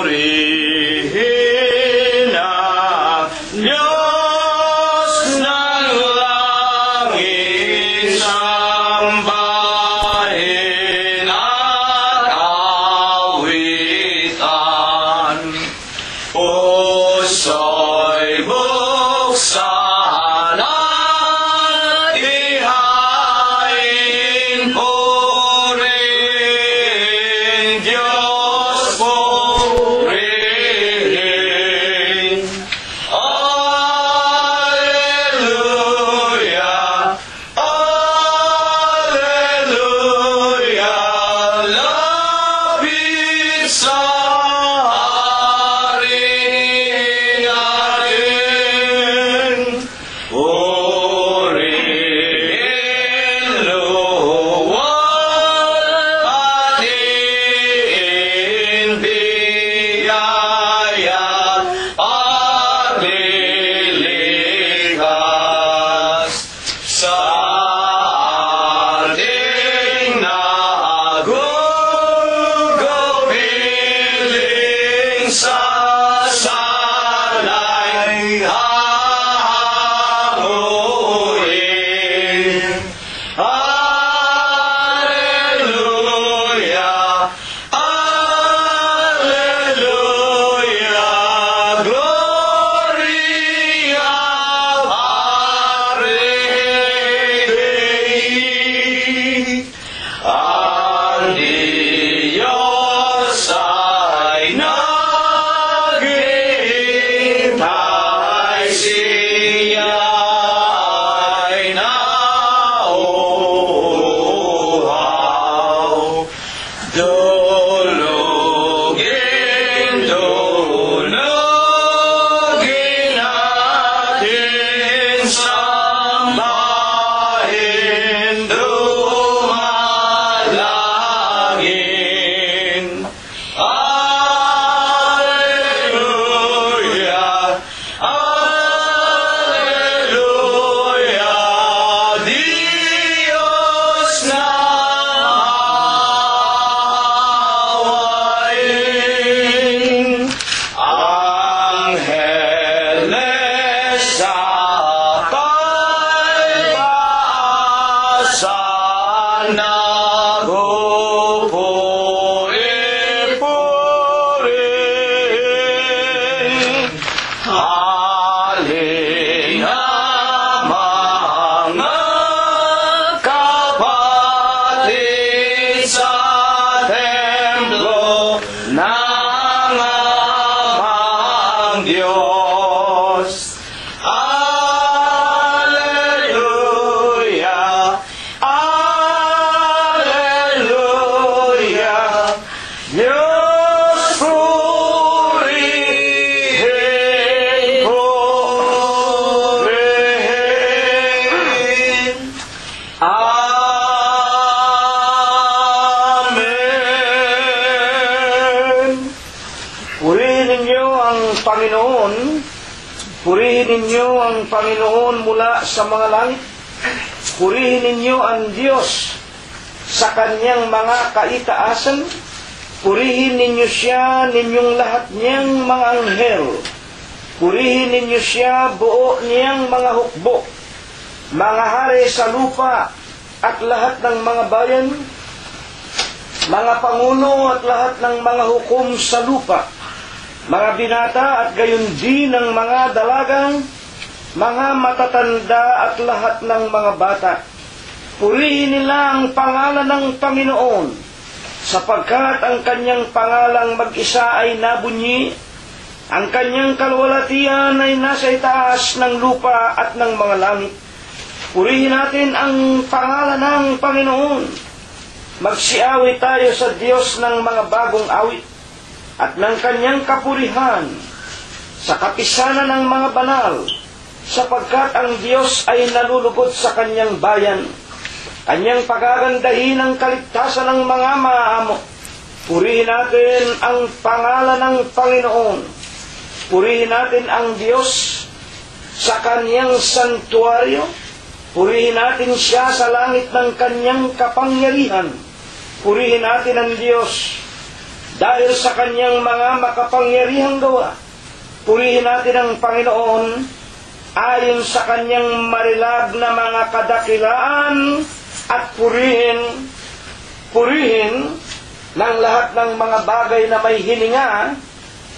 Purihin ang Diyos ng langit, sambahin at awitan. Puso'y buksan at ihain, purihin Diyos, purihin. Alleluia, alleluia, lapit sa hari natin. Purihin, luwal, ating biyaya, paglilikas sa ating nagugupiling sa sanay hahanguin. Alleluia, alleluia, gloria Patri. Ang Diyos ay naghihintay, siya ay nauuhaw. Dulugin, dulugin natin, sambahin, dumalangin. Alleluia, alleluia, Diyos na awayin. Angeles sa pag-asa, nagpupuri-purihin. Halina mga kapatid sa templo ng amang Diyos. Alleluia, alleluia, Diyos purihin, purihin. Amen. Purihin ninyo ang Panginoon. Purihin ninyo ang Panginoon mula sa mga langit. Purihin ninyo ang Diyos sa kanyang mga kaitaasan. Purihin ninyo siya, ninyong lahat niyang mga anghel. Purihin ninyo siya, buo niyang mga hukbo, mga hari sa lupa at lahat ng mga bayan, mga pangulo at lahat ng mga hukom sa lupa, mga binata at gayon din ng mga dalagang, mga matatanda at lahat ng mga bata. Purihin nila ang pangalan ng Panginoon, sapagkat ang kanyang pangalang mag-isa ay nabunyi, ang kanyang kalwalatian ay nasa itaas ng lupa at ng mga langit. Purihin natin ang pangalan ng Panginoon. Magsiawit tayo sa Diyos ng mga bagong awit at ng kanyang kapurihan sa kapisanan ng mga banal, sapagkat ang Diyos ay nalulugod sa kanyang bayan. Kanyang pagagandahin ang kaligtasan ng mga maamo. Purihin natin ang pangalan ng Panginoon. Purihin natin ang Diyos sa kanyang santuaryo. Purihin natin siya sa langit ng kanyang kapangyarihan. Purihin natin ang Diyos dahil sa kanyang mga makapangyarihang gawa. Purihin natin ang Panginoon ayon sa kanyang marilab na mga kadakilaan at purihin ng lahat ng mga bagay na may hininga.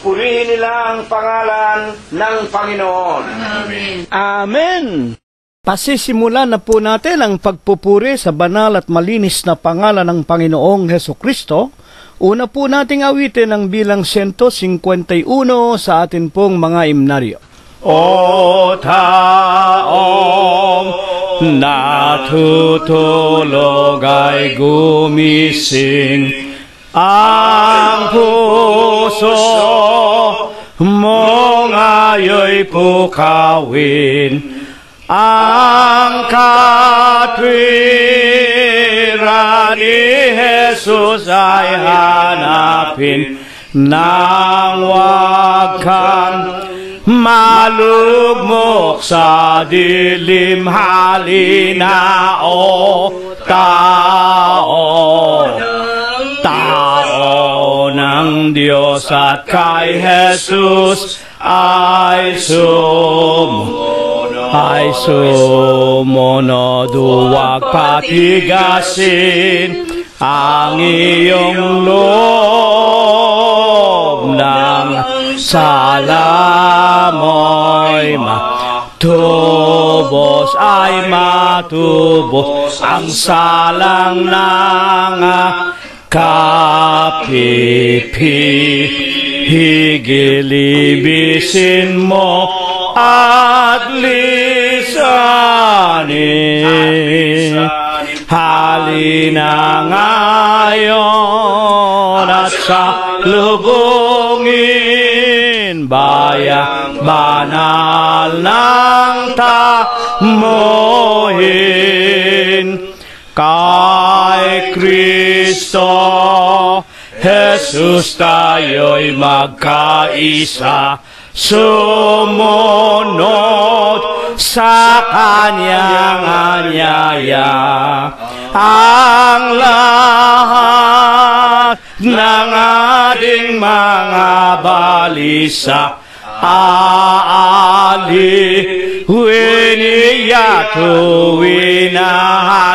Purihin nila ang pangalan ng Panginoon. Amen. Amen. Pasisimulan na po natin ang pagpupuri sa banal at malinis na pangalan ng Panginoong Hesukristo. Una po nating awitin ang bilang 151 sa atin pong mga imnaryo. O taong natutulog ay gumising, ang puso mong ayo'y pukawin, ang katwiran ni Jesus ay hanapin, nang wag kang malugmok sa dilim. Halina o tao ng Diyos, at kay Jesus ay sumunod. Huwag patigasin ang iyong loob, ng sala mo'y matubos, ay matubos ang salang ng kapipihigilibisin mo at lisanin. Halina ngayon at sa lubungin, bayang banal ng tamuhin. Kay Kristo Jesus tayo'y magkaisa, sumunod sa kanyang anyaya. Ang lahat ng ating mga balisa aaliwin niya tuwin na.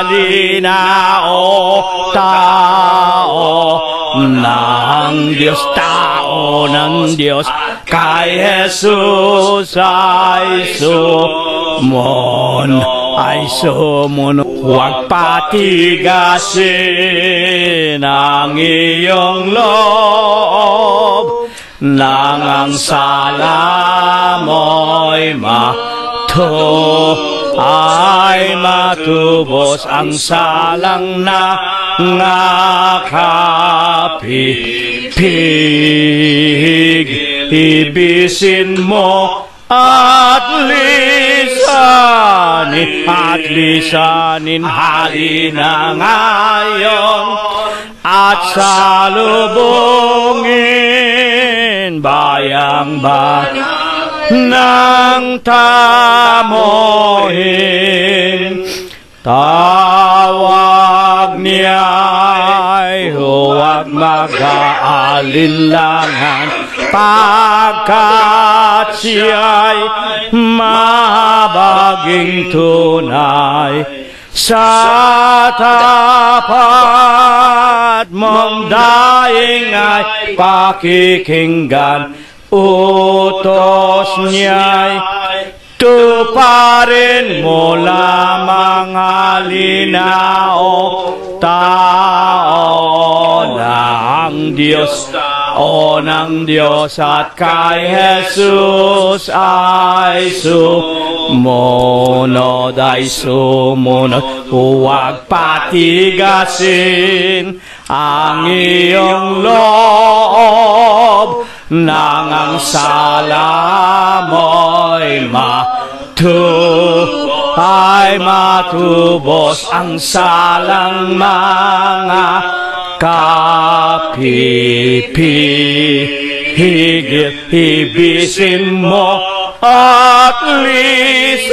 Halina o tao ng Diyos, tao ng Diyos, kay Jesus ay sumunod. Huwag patigasin ang iyong loob, nang ang sala mo'y matubos ang salang na ngakapipig. Ibisin mo at lisanin. Halina ngayon at salubungin, bayang ng tamuhin. Tawag niya'y huwag mag-aalinlangan, pagkat siya'y mabaging tunay. Sa tapat mong daing ay pakikinggan, utos niya'y tuparin mo lamang. Halina o tao ng Diyos, at kay Jesus ay sumunod. Huwag patigasin ang iyong loob, nang ang sala mo'y matubos ang salang mga kapipihigilibisin higit ibisin mo at lisanin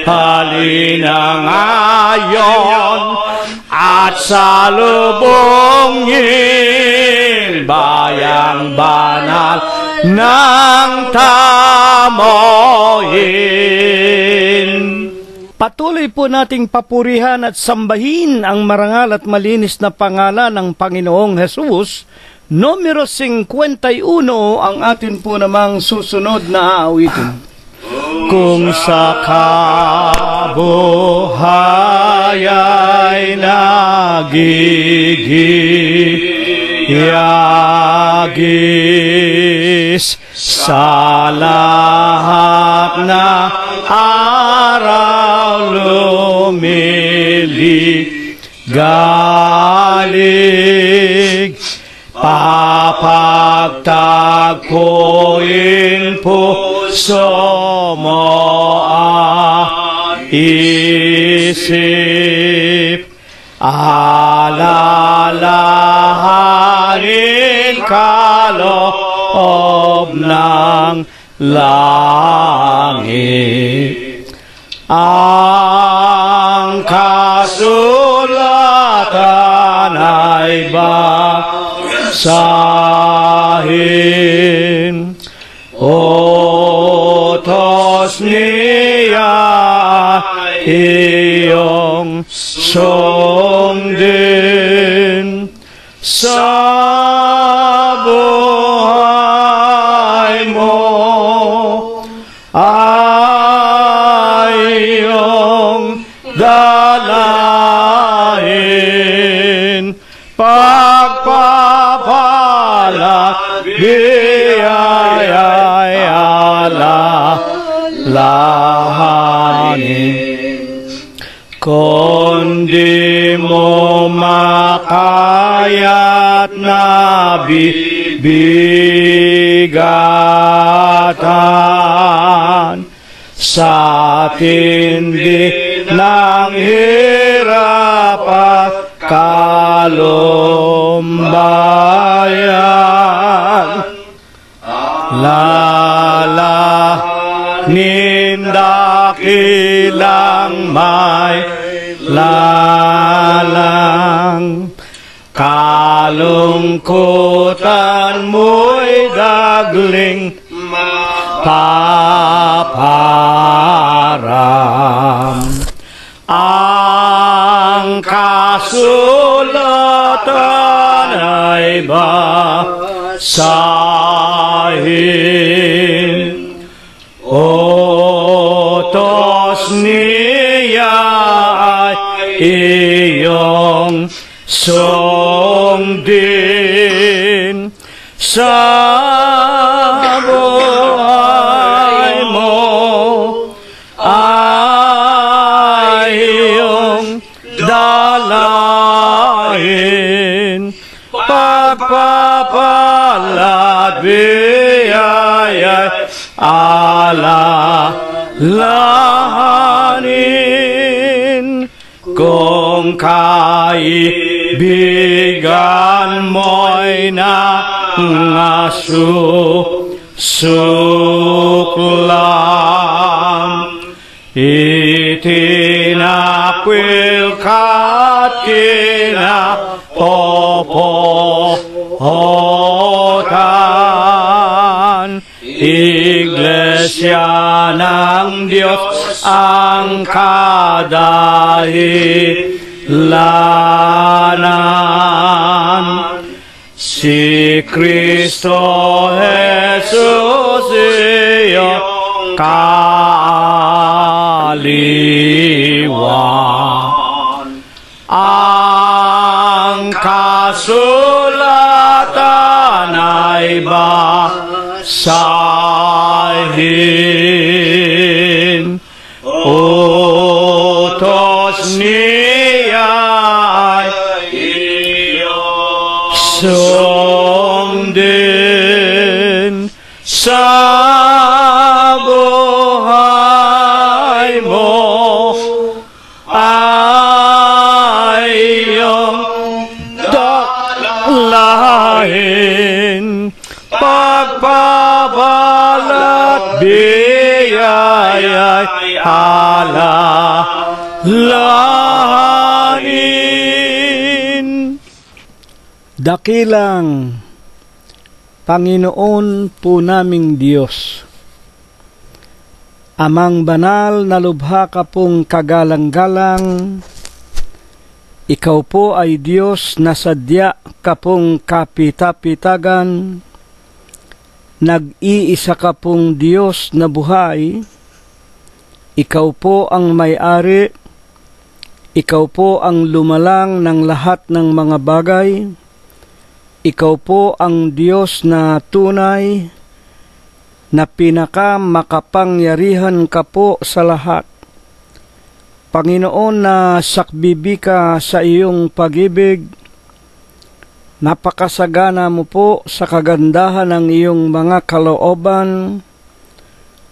halina ngayon at salubungin bayang banal ng tamoyin. Patuloy po nating papurihan at sambahin ang marangal at malinis na pangalan ng Panginoong Hesus. Numero 51 ang atin po namang susunod na aawitin. Kung sa kabuhay ay nagigigis sa lahat na araw lumiligalig, papagtagpuin puso mo at isip, alalahanin kaloob ng langit. Ang kasulatan ay basahin, utos niya iyong sundin sa buhay mo, ay iyong dalahin, pagpapala, biyaya'y alalahanin. Kundi mo makayat na bigatan sa tindi ng hirap at kalumbayan, lalanin dakilang may lalang, kalungkutan mo'y dagling paparam. Ang kasulatan ay basahin, utos niya ay iyong sundin sa buhay mo, ay iyong dalahin, pagpapalad, biyaya'y alalahanin. Kung kaibigan mo'y nangasuklam, itinakwil ka't kinapopotan, Iglesia ng Diyos ang kadahilanan. Si Kristo Jesus iyong kaaliwan. Ang kasulatan ay basahin, utos niya ay iyong sundin sa buhay mo, ay iyong dalahin, Sambahin, pagpapalat, biyaya'y alalahanin. Dakilang Panginoon po naming Diyos, Amang banal na lubha ka pong kagalang-galang, ikaw po ay Diyos na sadya ka pong kapita-pitagan, nag-iisa ka pong Diyos na buhay, ikaw po ang may-ari, ikaw po ang lumalang ng lahat ng mga bagay, ikaw po ang Diyos na tunay, na pinakamakapangyarihan ka po sa lahat. Panginoon, na sakbibi ka sa iyong pag-ibig, napakasagana mo po sa kagandahan ng iyong mga kalooban,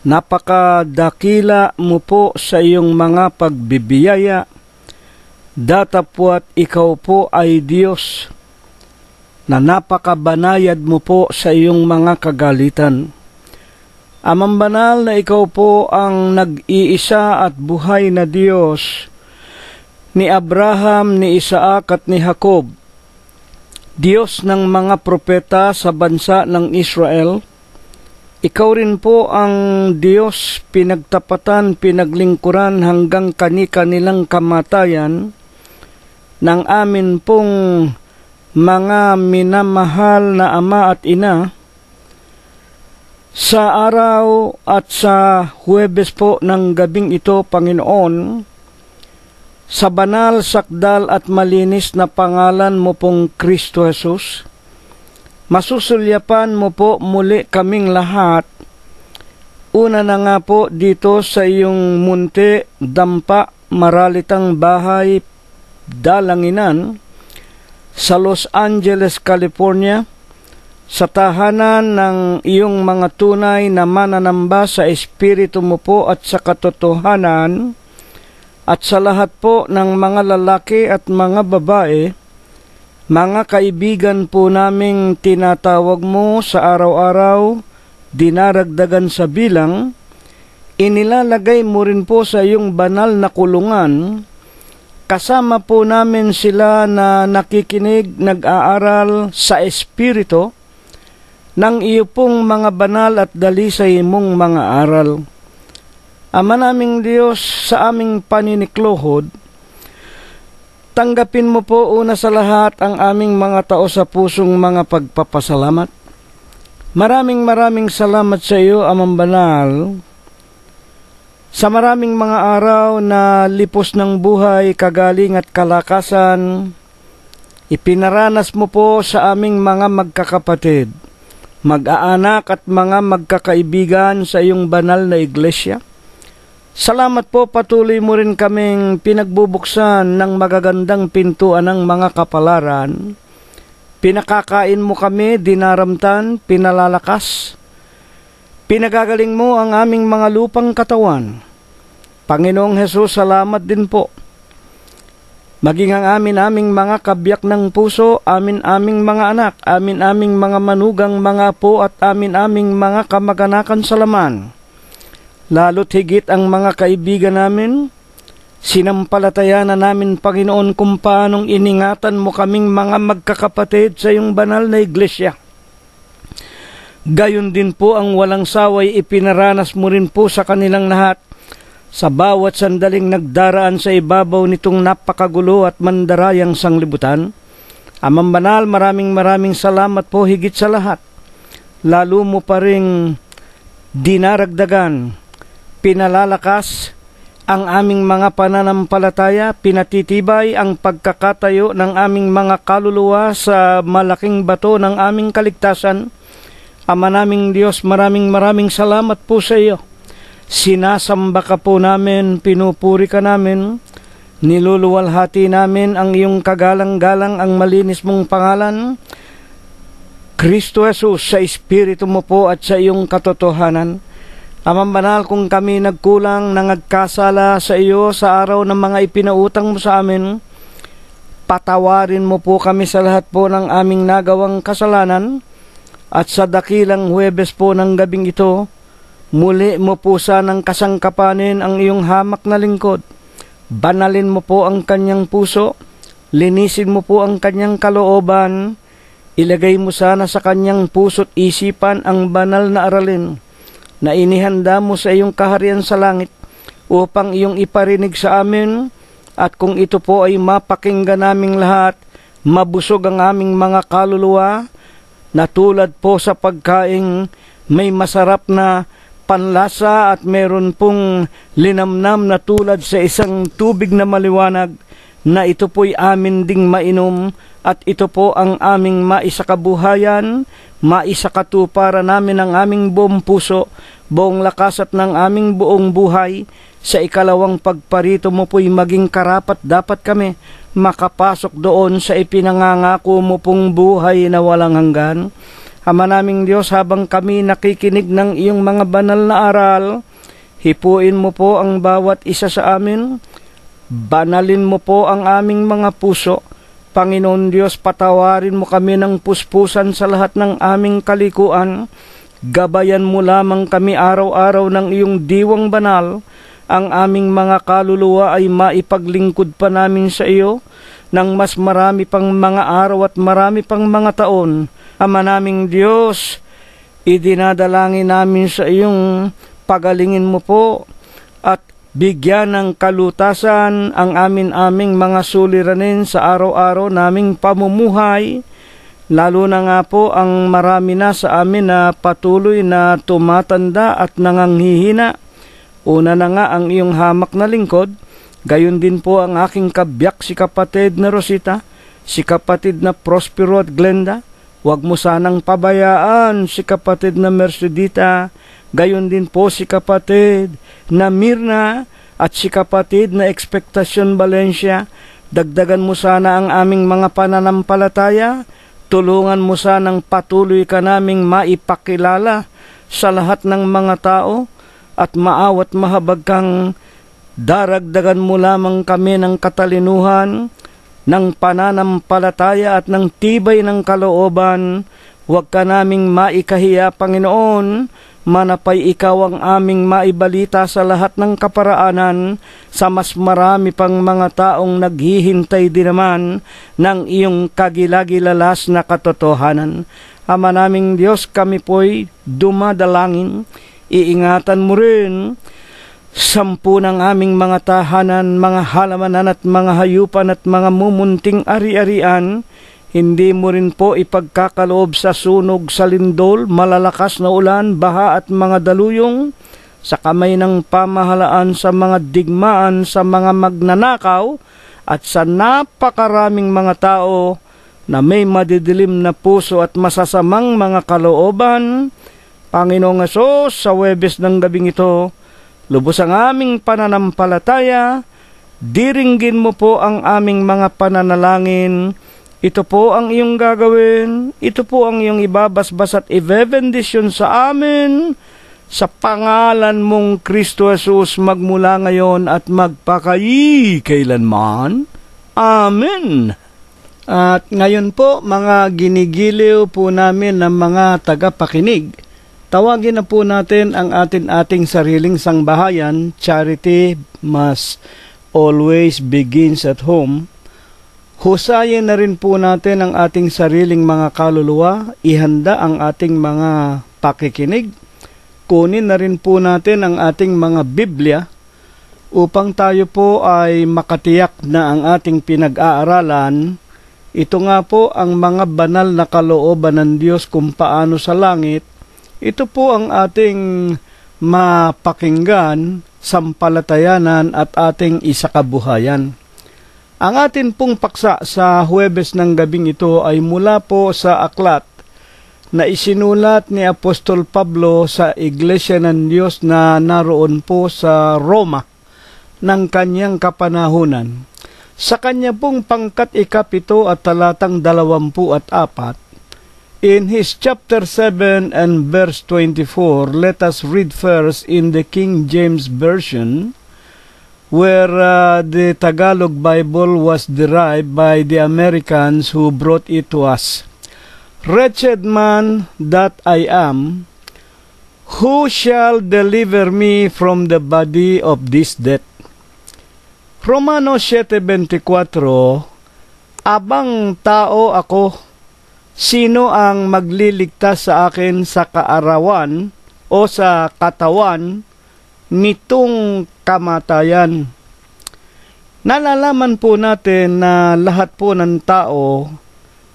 napakadakila mo po sa iyong mga pagbibiyaya, datapwat ikaw po ay Diyos, na napakabanayad mo po sa iyong mga kagalitan. Amang banal na ikaw po ang nag-iisa at buhay na Diyos ni Abraham, ni Isaac at ni Jacob, Diyos ng mga propeta sa bansa ng Israel. Ikaw rin po ang Diyos pinagtapatan, pinaglingkuran hanggang kani-kanilang kamatayan ng amin pong mga minamahal na ama at ina. Sa araw at sa Huwebes po ng gabing ito, Panginoon, sa banal, sakdal at malinis na pangalan mo pong Kristo Jesus, masusulyapan mo po muli kaming lahat. Una na nga po dito sa iyong munti, dampa, maralitang bahay, dalanginan, sa Los Angeles, California, sa tahanan ng iyong mga tunay na mananamba sa Espiritu mo po at sa katotohanan, at sa lahat po ng mga lalaki at mga babae, mga kaibigan po naming tinatawag mo sa araw-araw, dinaragdagan sa bilang, inilalagay mo rin po sa iyong banal na kulungan. Kasama po namin sila na nakikinig, nag-aaral sa Espiritu ng iyo pong mga banal at dalisay mong mga aral. Ama naming Diyos, sa aming paniniklohod, tanggapin mo po una sa lahat ang aming mga tao sa pusong mga pagpapasalamat. Maraming salamat sa iyo, Amang Banal, sa maraming mga araw na lipos ng buhay, kagaling at kalakasan, ipinaranas mo po sa aming mga magkakapatid, mag-aanak at mga magkakaibigan sa iyong banal na iglesia. Salamat po, patuloy mo rin kaming pinagbubuksan ng magagandang pintuan ng mga kapalaran. Pinakakain mo kami, dinaramtan, pinalalakas. Pinagagaling mo ang aming mga lupang katawan. Panginoong Hesus, salamat din po. Maging ang aming mga kabiyak ng puso, aming mga anak, aming mga manugang mga apo at aming mga kamag-anakan sa laman. Lalo't higit ang mga kaibigan namin, sinampalataya na namin, Panginoon, kung paanong iningatan mo kaming mga magkakapatid sa iyong banal na iglesia. Gayon din po ang walang saway ipinaranas mo rin po sa kanilang lahat, sa bawat sandaling nagdaraan sa ibabaw nitong napakagulo at mandarayang sanglibutan. Amang Banal, maraming salamat po higit sa lahat. Lalo mo pa ring dinaragdagan, pinalalakas ang aming mga pananampalataya, pinatitibay ang pagkakatayo ng aming mga kaluluwa sa malaking bato ng aming kaligtasan. Ama naming Diyos, maraming salamat po sa iyo. Sinasamba ka po namin, pinupuri ka namin, niluluwalhati namin ang iyong kagalang-galang, ang malinis mong pangalan, Kristo Jesus, sa Espiritu mo po at sa iyong katotohanan. Amang Banal, kung kami nagkulang, nangagkasala sa iyo sa araw ng mga ipinautang mo sa amin, Patawarin mo po kami sa lahat po ng aming nagawang kasalanan, at sa dakilang Huwebes po ng gabing ito, muli mo po sanang kasangkapanin ang iyong hamak na lingkod. Banalin mo po ang kanyang puso, linisin mo po ang kanyang kalooban, ilagay mo sana sa kanyang puso't isipan ang banal na aralin na inihanda mo sa iyong kaharian sa langit upang iyong iparinig sa amin. At kung ito po ay mapakinggan naming lahat, mabusog ang aming mga kaluluwa, na tulad po sa pagkaing may masarap na panlasa at meron pong linamnam na tulad sa isang tubig na maliwanag, na ito po'y amin ding mainom, at ito po ang aming maisakabuhayan, maisakatuparan namin ang aming buong puso, buong lakas at ng aming buong buhay. Sa ikalawang pagparito mo po'y maging karapat dapat kami makapasok doon sa ipinangangako mo pong buhay na walang hanggan. Ama naming Diyos, habang kami nakikinig ng iyong mga banal na aral, hipuin mo po ang bawat isa sa amin, banalin mo po ang aming mga puso. Panginoon Diyos, patawarin mo kami ng puspusan sa lahat ng aming kalikuan. Gabayan mo lamang kami araw-araw ng iyong diwang banal. Ang aming mga kaluluwa ay maipaglingkod pa namin sa iyo ng mas marami pang mga araw at marami pang mga taon. Ama naming Diyos, idinadalangin namin sa iyong pagalingin mo po at bigyan ng kalutasan ang aming mga suliranin sa araw-araw naming pamumuhay, lalo na nga po ang marami na sa amin na patuloy na tumatanda at nanganghihina. Una na nga ang iyong hamak na lingkod, gayon din po ang aking kabiyak si kapatid na Rosita, si kapatid na Prospero at Glenda. Huwag mo sanang pabayaan si kapatid na Mercedita, gayon din po si kapatid na Mirna at si kapatid na Expectacion Valencia. Dagdagan mo sana ang aming mga pananampalataya, tulungan mo sanang patuloy ka naming maipakilala sa lahat ng mga tao, at maawat mahabag kang daragdagan mo lamang kami ng katalinuhan, ng pananampalataya at ng tibay ng kalooban. Huwag ka naming maikahiya, Panginoon, manapay ikaw ang aming maibalita sa lahat ng kaparaanan, sa mas marami pang mga taong naghihintay din naman ng iyong kagilagilalas na katotohanan. Ama naming Diyos, kami po'y dumadalangin, iingatan mo rin 10 ng aming mga tahanan, mga halamanan at mga hayupan at mga mumunting ari-arian. Hindi mo rin po ipagkakaloob sa sunog, sa lindol, malalakas na ulan, baha at mga daluyong, sa kamay ng pamahalaan, sa mga digmaan, sa mga magnanakaw, at sa napakaraming mga tao na may madidilim na puso at masasamang mga kalooban. Panginoong Hesus, sa Huwebes ng gabing ito, lubos ang aming pananampalataya, diringgin mo po ang aming mga pananalangin. Ito po ang iyong gagawin, ito po ang iyong ibabasbas at ibebendisyon sa amin, sa pangalan mong Kristo Jesus, magmula ngayon at magpakailanman. Amen. At ngayon po, mga ginigiliw po namin ng mga tagapakinig, tawagin na po natin ang ating sariling sangbahayan. Charity must always begins at home. Husayin na rin po natin ang ating sariling mga kaluluwa. Ihanda ang ating mga pakikinig. Kunin na rin po natin ang ating mga Biblia upang tayo po ay makatiyak na ang ating pinag-aaralan. Ito nga po ang mga banal na kalooban ng Diyos kung paano sa langit. Ito po ang ating mapakinggan, sampalatayanan at ating isakabuhayan. Ang atin pong paksa sa Huwebes ng gabing ito ay mula po sa aklat na isinulat ni Apostol Pablo sa Iglesia ng Diyos na naroon po sa Roma ng kanyang kapanahunan. Sa kanya pong pangkat 7 at talatang 24, in his chapter 7 and verse 24, let us read first in the King James Version. where the Tagalog Bible was derived by the Americans who brought it to us. Wretched man that I am, who shall deliver me from the body of this death? Romanos 7:24, abang tao ako, sino ang magliligtas sa akin sa kaarawan o sa katawan nitong kamatayan? Nalalaman po natin na lahat po ng tao,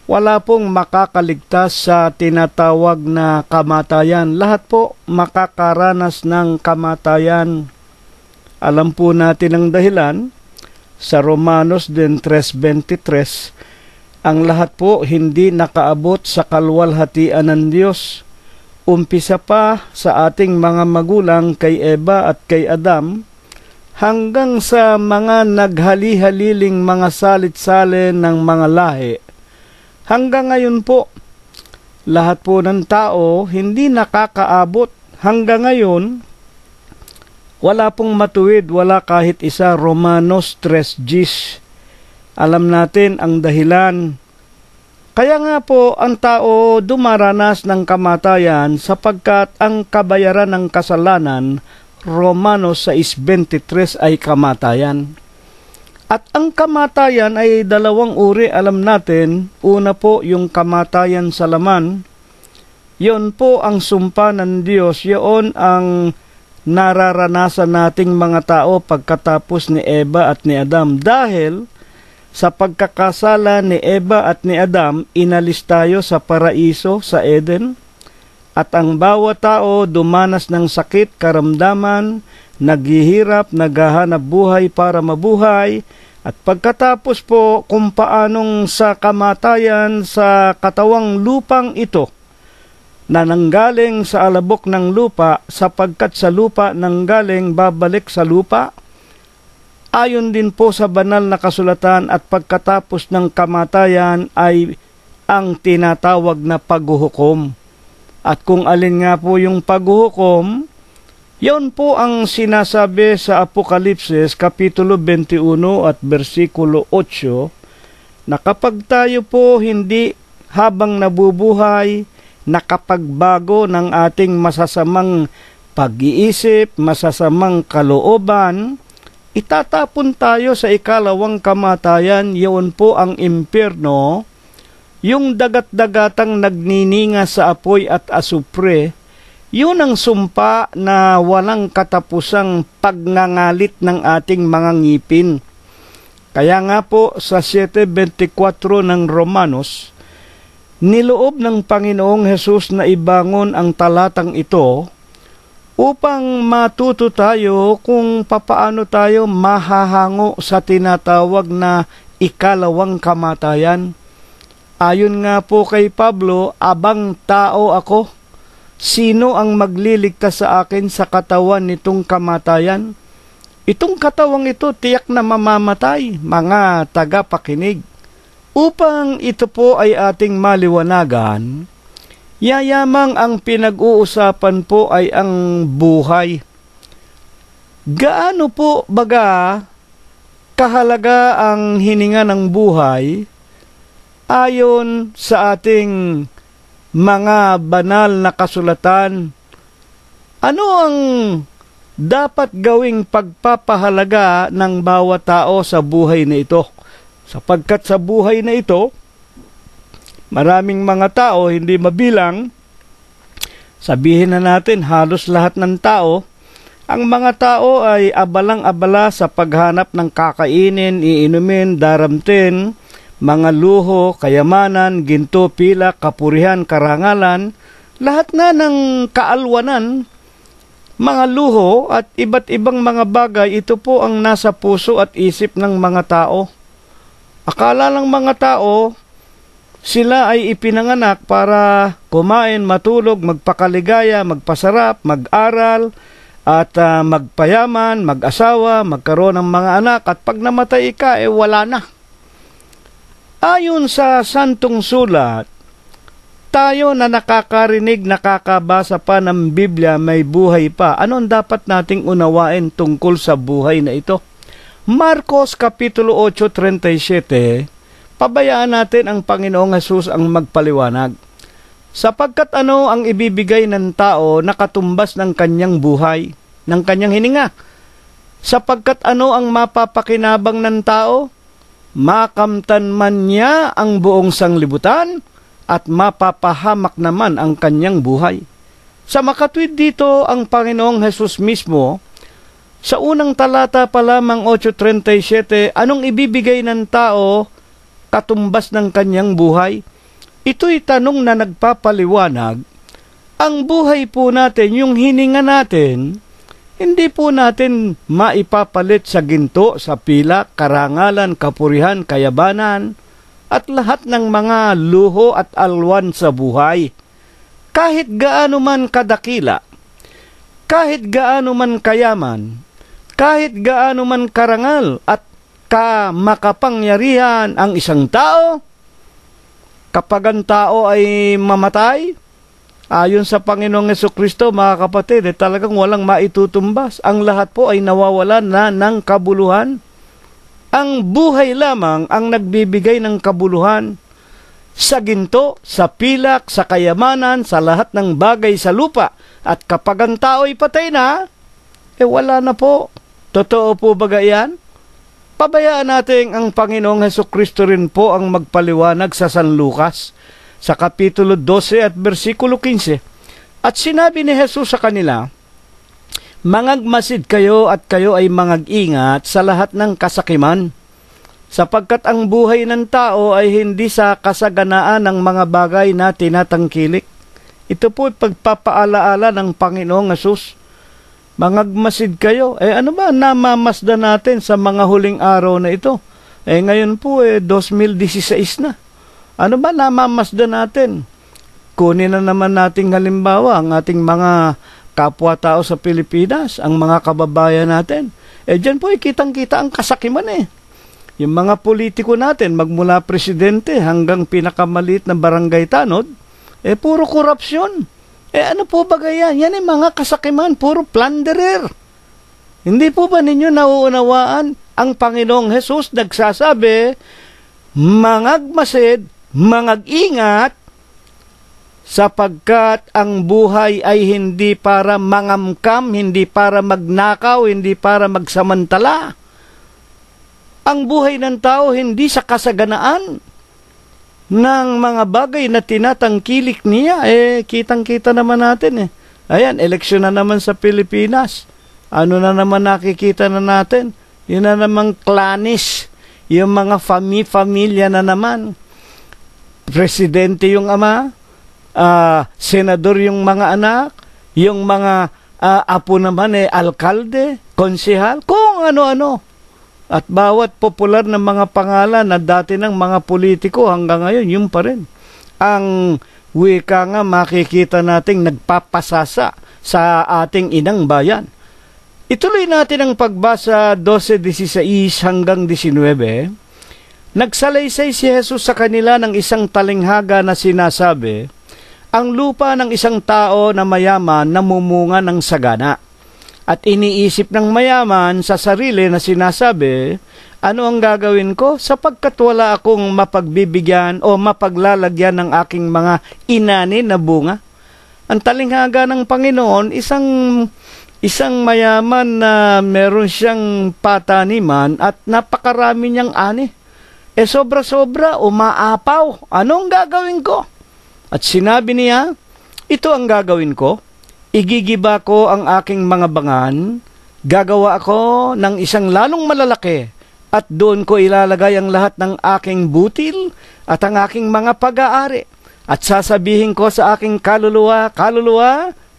wala pong makakaligtas sa tinatawag na kamatayan. Lahat po makakaranas ng kamatayan. Alam po natin ang dahilan. Sa Romanos 3:23, ang lahat po hindi nakaabot sa kalwalhatian ng Diyos. Umpisa pa sa ating mga magulang kay Eva at kay Adam, hanggang sa mga naghali-haliling mga salit-salin ng mga lahi. Hanggang ngayon po, lahat po ng tao hindi nakakaabot. Hanggang ngayon, wala pong matuwid, wala kahit isa. Romanos 3:10. Alam natin ang dahilan. Kaya nga po ang tao dumaranas ng kamatayan sapagkat ang kabayaran ng kasalanan, Romanos 6:23, ay kamatayan. At ang kamatayan ay dalawang uri, alam natin. Una po yung kamatayan sa laman. Yon po ang sumpa ng Diyos. Yon ang nararanasan nating mga tao pagkatapos ni Eva at ni Adam. Dahil sa pagkakasala ni Eva at ni Adam, inalis tayo sa paraiso sa Eden. At ang bawat tao dumanas ng sakit, karamdaman, naghihirap, naghahanap buhay para mabuhay. At pagkatapos po kung paanong sa kamatayan sa katawang lupang ito, na nanggaling sa alabok ng lupa, sapagkat sa lupa nanggaling babalik sa lupa. Ayon din po sa banal na kasulatan, at pagkatapos ng kamatayan ay ang tinatawag na paghuhukom. At kung alin nga po yung paghuhukom, yon po ang sinasabi sa Apokalipsis Kapitulo 21 at versikulo 8, na kapag tayo po hindi habang nabubuhay, nakapagbago ng ating masasamang pag-iisip, masasamang kalooban, itatapon tayo sa ikalawang kamatayan. Yun po ang impyerno, yung dagat-dagatang nagnininga sa apoy at asupre. Yun ang sumpa na walang katapusang pagngangalit ng ating mga ngipin. Kaya nga po sa 7:24 ng Romanos, niloob ng Panginoong Hesus na ibangon ang talatang ito upang matuto tayo kung papaano tayo mahahango sa tinatawag na ikalawang kamatayan. Ayon nga po kay Pablo, abang tao ako, sino ang magliligtas sa akin sa katawan nitong kamatayan? Itong katawang ito tiyak na mamamatay, mga tagapakinig. Upang ito po ay ating maliwanagan, yayamang ang pinag-uusapan po ay ang buhay. Gaano po baga kahalaga ang hininga ng buhay ayon sa ating mga banal na kasulatan? Ano ang dapat gawing pagpapahalaga ng bawat tao sa buhay na ito? Sapagkat sa buhay na ito, maraming mga tao, hindi mabilang, sabihin na natin halos lahat ng tao, ang mga tao ay abalang-abala sa paghanap ng kakainin, iinumin, daramtin, mga luho, kayamanan, ginto, pilak, kapurihan, karangalan, lahat na ng kaalwanan, mga luho at iba't ibang mga bagay, ito po ang nasa puso at isip ng mga tao. Akala lang mga tao, sila ay ipinanganak para kumain, matulog, magpakaligaya, magpasarap, mag-aral, at magpayaman, mag-asawa, magkaroon ng mga anak, at pag namatay ka, wala na. Ayon sa Santong Sulat, tayo na nakakarinig, nakakabasa pa ng Biblia, may buhay pa. Ano ang dapat nating unawain tungkol sa buhay na ito? Marcos Kapitulo 8:37, pabayaan natin ang Panginoong Hesus ang magpaliwanag. Sapagkat ano ang ibibigay ng tao na katumbas ng kanyang buhay, ng kanyang hininga? Sapagkat ano ang mapapakinabang ng tao? Makamtan man niya ang buong sanglibutan at mapapahamak naman ang kanyang buhay. Sa makatwid dito ang Panginoong Hesus mismo, sa unang talata pa lamang 8:37, anong ibibigay ng tao katumbas ng kanyang buhay? Ito'y tanong na nagpapaliwanag. Ang buhay po natin, yung hininga natin, hindi po natin maipapalit sa ginto, sa pilak, karangalan, kapurihan, kayabanan, at lahat ng mga luho at alwan sa buhay. Kahit gaano man kadakila, kahit gaano man kayaman, kahit gaano man karangal at makapangyarihan ang isang tao, kapag ang tao ay mamatay, ayon sa Panginoong Jesucristo, mga kapatid, talagang walang maitutumbas. Ang lahat po ay nawawalan na ng kabuluhan. Ang buhay lamang ang nagbibigay ng kabuluhan. Sa ginto, sa pilak, sa kayamanan, sa lahat ng bagay sa lupa. At kapag ang tao ay patay na, wala na po. Totoo po ba yan? Pabayaan natin ang Panginoong Hesukristo rin po ang magpaliwanag sa San Lucas, sa Kapitulo 12 at versikulo 15. At sinabi ni Jesus sa kanila, mangagmasid kayo at kayo ay mangag-ingat sa lahat ng kasakiman, sapagkat ang buhay ng tao ay hindi sa kasaganaan ng mga bagay na tinatangkilik. Ito po pagpapaalaala ng Panginoong Jesus. Mangagmasid kayo. Ano ba namamasdan natin sa mga huling araw na ito? Ngayon po 2016 na. Ano ba namamasdan natin? Kunin na naman nating halimbawa ang ating mga kapwa-tao sa Pilipinas, ang mga kababayan natin. Diyan po kitang-kita ang kasakiman Yung mga politiko natin, magmula presidente hanggang pinakamaliit na barangay tanod, puro korupsyon. Ano po ba yan? Yan mga kasakiman, puro plunderer. Hindi po ba ninyo nauunawaan? Ang Panginoong Jesus nagsasabi, mangagmasid, mangag-ingat, sapagkat ang buhay ay hindi para mangamkam, hindi para magnakaw, hindi para magsamantala. Ang buhay ng tao hindi sa kasaganaan ng mga bagay na tinatangkilik niya. Kitang-kita naman natin Ayan, eleksyon na naman sa Pilipinas. Ano na naman nakikita na natin? Yun na namang klanis. Yung mga familya na naman. Presidente yung ama, senador yung mga anak, yung mga apo naman alkalde, konsehal, kung ano-ano. At bawat popular na mga pangalan na dati ng mga politiko hanggang ngayon, yun pa rin. Ang wika nga makikita nating nagpapasasa sa ating inang bayan. Ituloy natin ang pagbasa 12:16 hanggang 19. Nagsalaysay si Jesus sa kanila ng isang talinghaga na sinasabi, ang lupa ng isang tao na mayaman namumunga ng sagana. At iniisip ng mayaman sa sarili na sinasabi, ano ang gagawin ko sapagkat wala akong mapagbibigyan o mapaglalagyan ng aking mga inanin na bunga? Ang talinghaga ng Panginoon, isang mayaman na meron siyang pataniman at napakarami niyang ani. Sobra-sobra, umaapaw. Anong gagawin ko? At sinabi niya, ito ang gagawin ko. Igigiba ko ang aking mga bangan, gagawa ako ng isang lalong malalaki, at doon ko ilalagay ang lahat ng aking butil at ang aking mga pag-aari. At sasabihin ko sa aking kaluluwa,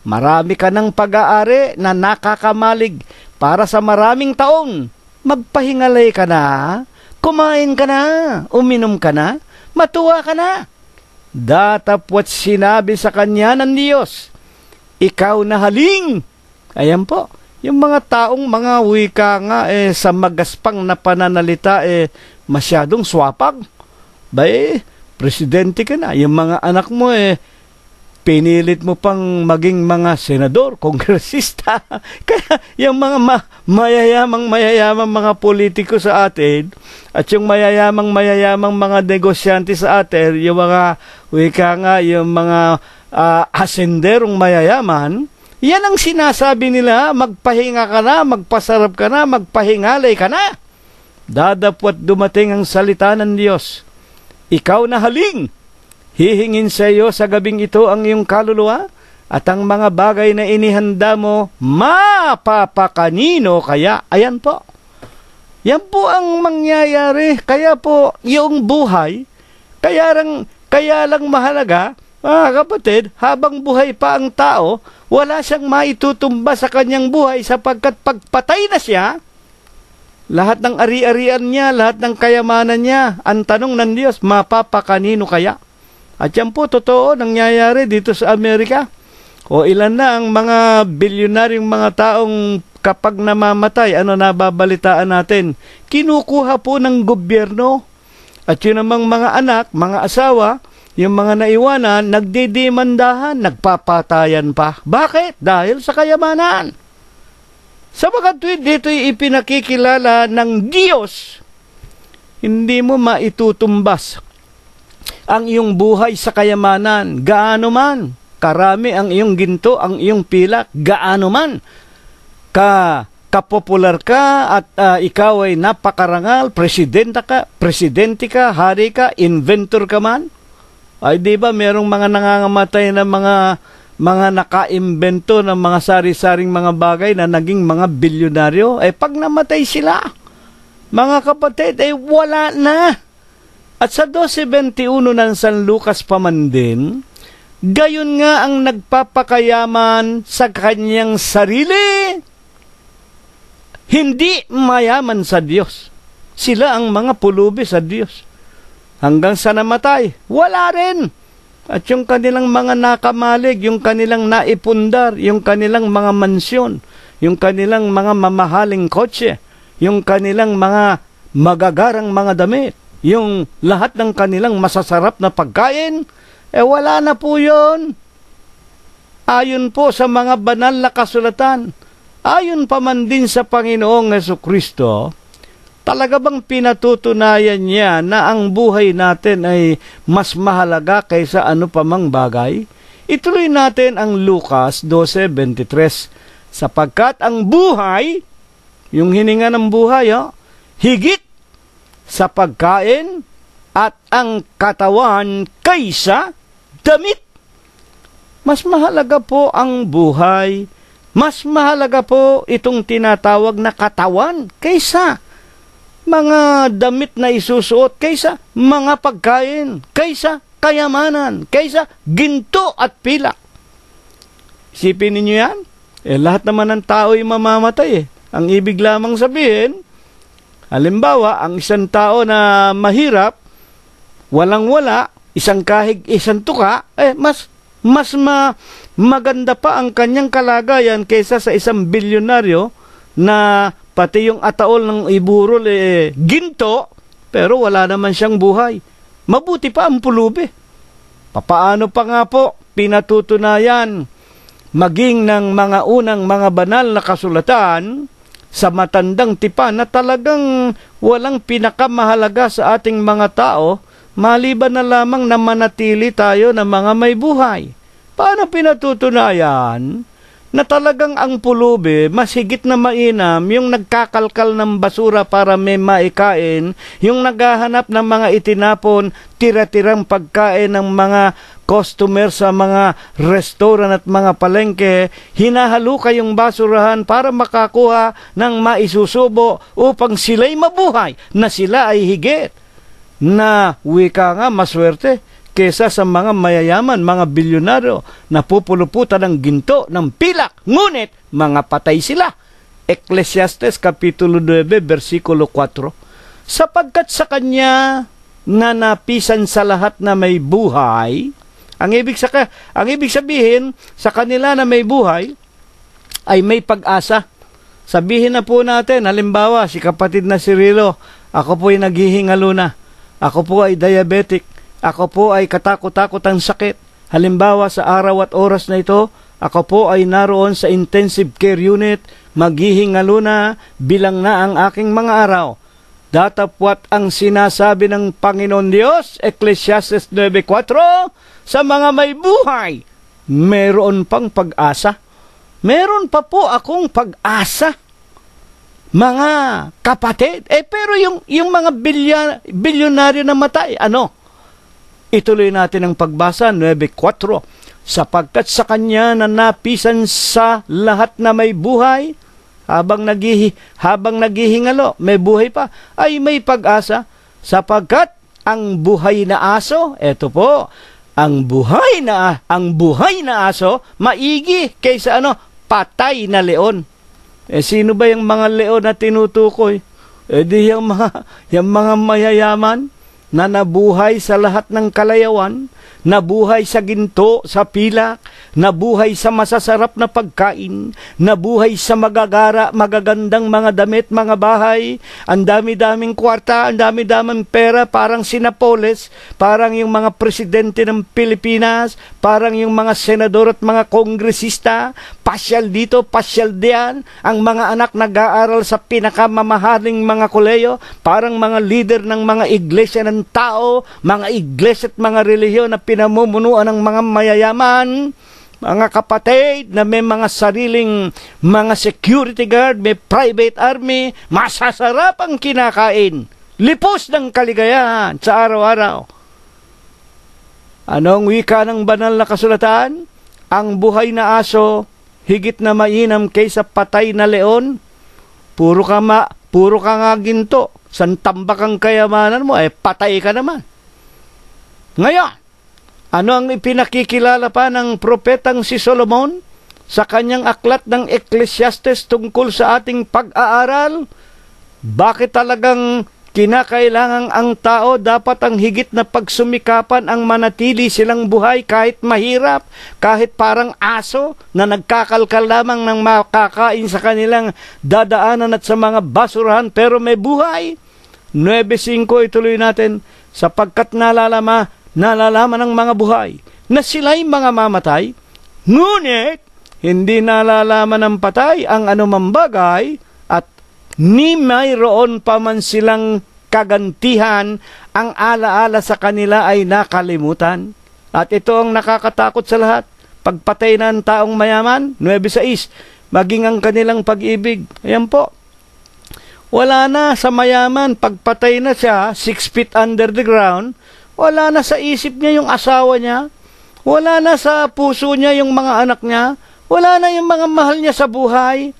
marami ka ng pag-aari na nakakamalig para sa maraming taon. Magpahingalay ka na, kumain ka na, uminom ka na, matuwa ka na. Datapwat sinabi sa kanya ng Diyos, ikaw na haling. Ayan po, yung mga taong mga wika nga sa magaspang na pananalita masyadong swapag. Presidente ka na. Yung mga anak mo pinilit mo pang maging mga senador, kongresista. Kaya yung mga mayayamang mga politiko sa atin at yung mayayamang mga negosyante sa atin, yung mga yung mga asenderong mayayaman, yan ang sinasabi nila, magpahinga ka na, magpasarap ka na, magpahingalay ka na. Dadapwat dumating ang salita ng Diyos. Ikaw na haling, hihingin sa iyo sa gabing ito ang iyong kaluluwa at ang mga bagay na inihanda mo, mapapakanino kaya? Ayan po. Yan po ang mangyayari. Kaya po, yung buhay, kaya lang mahalaga, mga kapatid, habang buhay pa ang tao, wala siyang maitutumba sa kanyang buhay sapagkat pagpatay na siya, lahat ng ari-arian niya, lahat ng kayamanan niya, ang tanong ng Diyos, mapapakanino kaya? At yan po, totoo, nangyayari dito sa Amerika. O ilan na ang mga bilyonaryong mga taong kapag namamatay, ano nababalitaan natin? Kinukuha po ng gobyerno. At yun namang mga anak, mga asawa, yung mga naiwanan, nagdidemandahan, nagpapatayan pa. Bakit? Dahil sa kayamanan. Sabagat dito'y ipinakikilala ng Diyos, hindi mo maitutumbas ang iyong buhay sa kayamanan, gaano man karami ang iyong ginto, ang iyong pilak, gaano man kapopular ka at ikaw ay napakarangal, presidente ka, hari ka, inventor ka man. Ay di ba merong mga nangangamatay na mga nakaimbento ng mga sari-saring mga bagay na naging mga bilyonaryo, pag namatay sila, mga kapatid, wala na. At sa 12:21 ng San Lucas pa man din, gayon nga ang nagpapakayaman sa kanyang sarili, hindi mayaman sa Diyos. Sila ang mga pulubi sa Diyos. Hanggang sa namatay, wala rin. At yung kanilang mga nakamalig, yung kanilang naipundar, yung kanilang mga mansyon, yung kanilang mga mamahaling kotse, yung kanilang mga magagarang mga damit, yung lahat ng kanilang masasarap na pagkain, wala na po yun. Ayon po sa mga banal na kasulatan, ayon pa man din sa Panginoong Jesucristo, talaga bang pinatutunayan niya na ang buhay natin ay mas mahalaga kaysa ano pa mang bagay? Ituloy natin ang Lucas 12:23. Sapagkat ang buhay, yung hininga ng buhay, higit sa pagkain at ang katawan kaysa damit. Mas mahalaga po ang buhay, mas mahalaga po itong tinatawag na katawan kaysa mga damit na isusuot, kaysa mga pagkain, kaysa kayamanan, kaysa ginto at pilak. Isipin ninyo yan? Lahat naman ng tao ay mamamatay. Ang ibig lamang sabihin, halimbawa, ang isang tao na mahirap, walang-wala, isang kahig, isang tuka, maganda pa ang kanyang kalagayan kaysa sa isang bilyonaryo na pati yung ataol ng iburol ginto, pero wala naman siyang buhay. Mabuti pa ang pulubi. Papaano pa nga po pinatutunayan maging ng mga unang mga banal na kasulatan sa matandang tipan na talagang walang pinakamahalaga sa ating mga tao maliban na lamang na manatili tayo na mga may buhay. Paano pinatutunayan na talagang ang pulubi, mas higit na mainam, yung nagkakalkal ng basura para may maikain, yung naghahanap ng mga itinapon, tira-tirang pagkain ng mga customer sa mga restaurant at mga palengke, hinahalukay yung basurahan para makakuha ng maisusubo upang sila'y mabuhay, na sila ay higit na wika nga maswerte kesa sa mga mayayaman, mga bilyonaryo na pupuluputan ng ginto, ng pilak, ngunit mga patay sila. Ecclesiastes Kapitulo 9, versikulo 4. Sapagkat sa kanya nanapisan sa lahat na may buhay, ang ibig sabihin, sa kanila na may buhay, ay may pag-asa. Sabihin na po natin, halimbawa, si kapatid na si Rilo, ako po ay naghihingalo na, ako po ay diabetic, ako po ay katakot-takot ang sakit. Halimbawa sa araw at oras na ito, ako po ay naroon sa intensive care unit, maghihingalo na, bilang na ang aking mga araw. Datapwat ang sinasabi ng Panginoon Diyos, Ecclesiastes 9:4, sa mga may buhay, meron pang pag-asa. Meron pa po akong pag-asa, mga kapatid. Pero yung mga bilyonaryo na matay, ituloy natin ang pagbasa, 9:4. Sapagkat sa kanya na napisan sa lahat na may buhay, habang naghihingalo, may buhay pa, ay may pag-asa. Sapagkat ang buhay na aso, eto po, ang buhay na aso, maigi kaysa patay na leon. Sino ba yung mga leon na tinutukoy? Di yung mga mayayaman na nabuhay sa lahat ng kalayawan, nabuhay sa ginto, sa pilak, nabuhay sa masasarap na pagkain, nabuhay sa magagandang mga damit, mga bahay, ang dami-daming kwarta, ang dami-daming pera, parang si Napoles, parang yung mga presidente ng Pilipinas, parang yung mga senador at mga kongresista, pasyal dito, pasyal diyan, ang mga anak nag-aaral sa pinakamamahaling mga koleyo, parang mga leader ng mga iglesia ng tao, mga iglesia at mga relihiyon na pinamumunuan ng mga mayayaman, mga kapatid na may mga sariling mga security guard, may private army, masasarap ang kinakain, lipos ng kaligayahan sa araw-araw. Anong wika ng banal na kasulatan? Ang buhay na aso, higit na mainam kaysa patay na leon. Puro ka nga ginto. San tambak ang kayamanan mo, patay ka naman. Ngayon, ano ang ipinakikilala pa ng propetang si Solomon sa kanyang aklat ng Ecclesiastes tungkol sa ating pag-aaral? Bakit talagang kinakailangan ang tao dapat ang higit na pagsumikapan ang manatili silang buhay kahit mahirap, kahit parang aso na nagkakalkal lamang ng makakain sa kanilang dadaanan at sa mga basurahan pero may buhay? 9:5 ituloy natin, sapagkat nalalaman ng mga buhay na sila'y mga mamatay, ngunit hindi nalalaman ng patay ang anumang bagay at ni mayroon pa man silang kagantihan, ang alaala sa kanila ay nakalimutan. At ito ang nakakatakot sa lahat. Pagpatay ng taong mayaman, 9:6, maging ang kanilang pag-ibig. Ayan po. Wala na sa mayaman, pagpatay na siya, 6 feet under the ground, wala na sa isip niya yung asawa niya, wala na sa puso niya yung mga anak niya, wala na yung mga mahal niya sa buhay.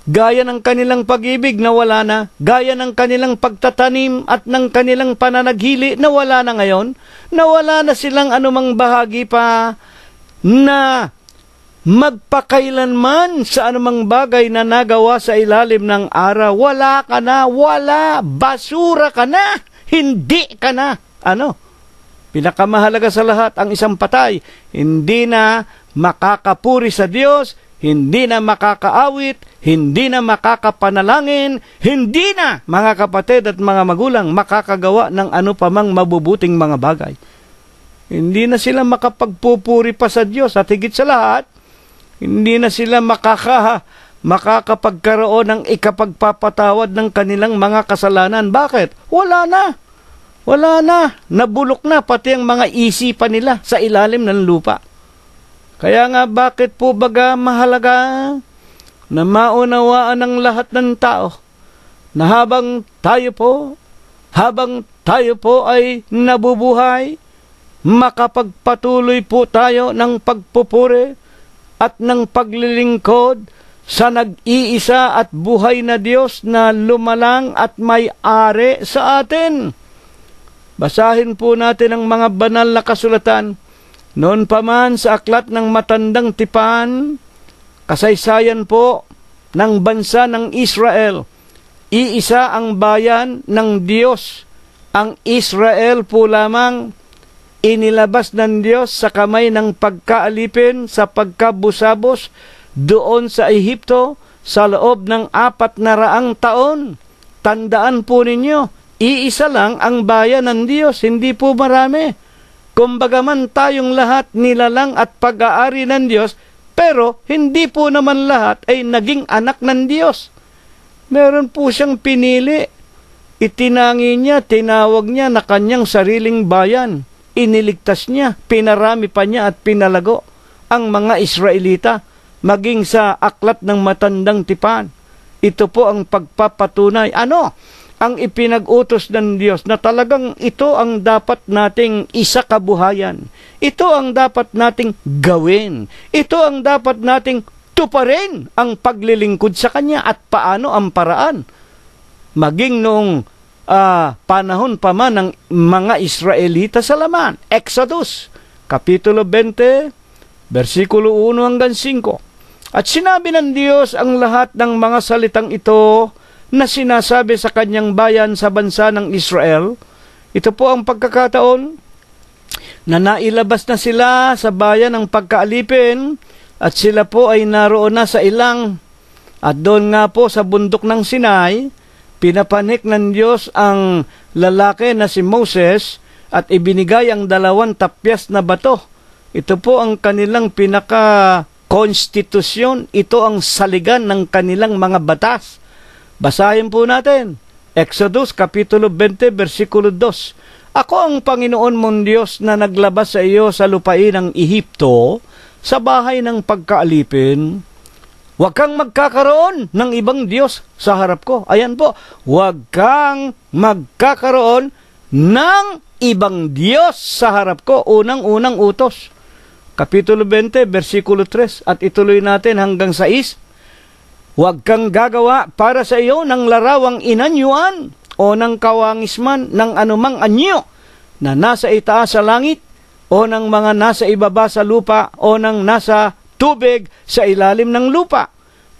Gaya ng kanilang pag-ibig na wala na, gaya ng kanilang pagtatanim at ng kanilang pananaghili na wala na ngayon, na wala na silang anumang bahagi pa na magpakailanman sa anumang bagay na nagawa sa ilalim ng araw. Wala ka na, wala, basura ka na, hindi ka na. Pinakamahalaga sa lahat, ang isang patay, hindi na makakapuri sa Diyos, hindi na makakaawit, hindi na makakapanalangin, hindi na, mga kapatid at mga magulang, makakagawa ng ano pa mang mabubuting mga bagay. Hindi na sila makapagpupuri pa sa Diyos at higit sa lahat, hindi na sila makakapagkaroon ng ikapagpapatawad ng kanilang mga kasalanan. Bakit? Wala na. Wala na. Nabulok na pati ang mga isipan nila sa ilalim ng lupa. Kaya nga bakit po baga mahalaga na maunawaan ng lahat ng tao na habang tayo po ay nabubuhay, makapagpatuloy po tayo ng pagpupuri at ng paglilingkod sa nag-iisa at buhay na Diyos na lumalang at may-ari sa atin. Basahin po natin ang mga banal na kasulatan. Noon pa man sa aklat ng matandang tipan, kasaysayan po ng bansa ng Israel, iisa ang bayan ng Diyos. Ang Israel po lamang inilabas ng Diyos sa kamay ng pagkaalipin sa pagkabusabos doon sa Ehipto sa loob ng 400 taon. Tandaan po ninyo, iisa lang ang bayan ng Diyos, hindi po marami. Kumbaga man tayong lahat nilalang at pag-aari ng Diyos, pero hindi po naman lahat ay naging anak ng Diyos. Meron po siyang pinili. Itinangi niya, tinawag niya na kanyang sariling bayan. Iniligtas niya, pinarami pa niya at pinalago ang mga Israelita, maging sa aklat ng matandang tipan. Ito po ang pagpapatunay. Ano? Ang ipinag-utos ng Diyos na talagang ito ang dapat nating isakabuhayan. Ito ang dapat nating gawin. Ito ang dapat nating tuparin ang paglilingkod sa Kanya at paano ang paraan. Maging noong panahon pa man ng mga Israelita sa laman. Exodus, Kapitulo 20, versikulo 1 hanggang 5. At sinabi ng Diyos ang lahat ng mga salitang ito na sinasabi sa kanyang bayan sa bansa ng Israel. Ito po ang pagkakataon na nailabas na sila sa bayan ng pagkaalipin at sila po ay naroon na sa ilang. At doon nga po sa bundok ng Sinai, pinapanik ng Diyos ang lalaki na si Moses at ibinigay ang 2 tapyas na bato. Ito po ang kanilang pinaka-konstitusyon. Ito ang saligan ng kanilang mga batas. Basahin po natin. Exodus, Kapitulo 20, versikulo 2. Ako ang Panginoon mong Diyos na naglabas sa iyo sa lupain ng Ehipto, sa bahay ng pagkaalipin. Huwag kang magkakaroon ng ibang Diyos sa harap ko. Ayan po. Huwag kang magkakaroon ng ibang Diyos sa harap ko. Unang-unang utos. Kapitulo 20, versikulo 3. At ituloy natin hanggang 6. Huwag kang gagawa para sa iyo ng larawang inanyuan o ng kawangisman ng anumang anyo na nasa itaas sa langit o ng mga nasa ibaba sa lupa o ng nasa tubig sa ilalim ng lupa.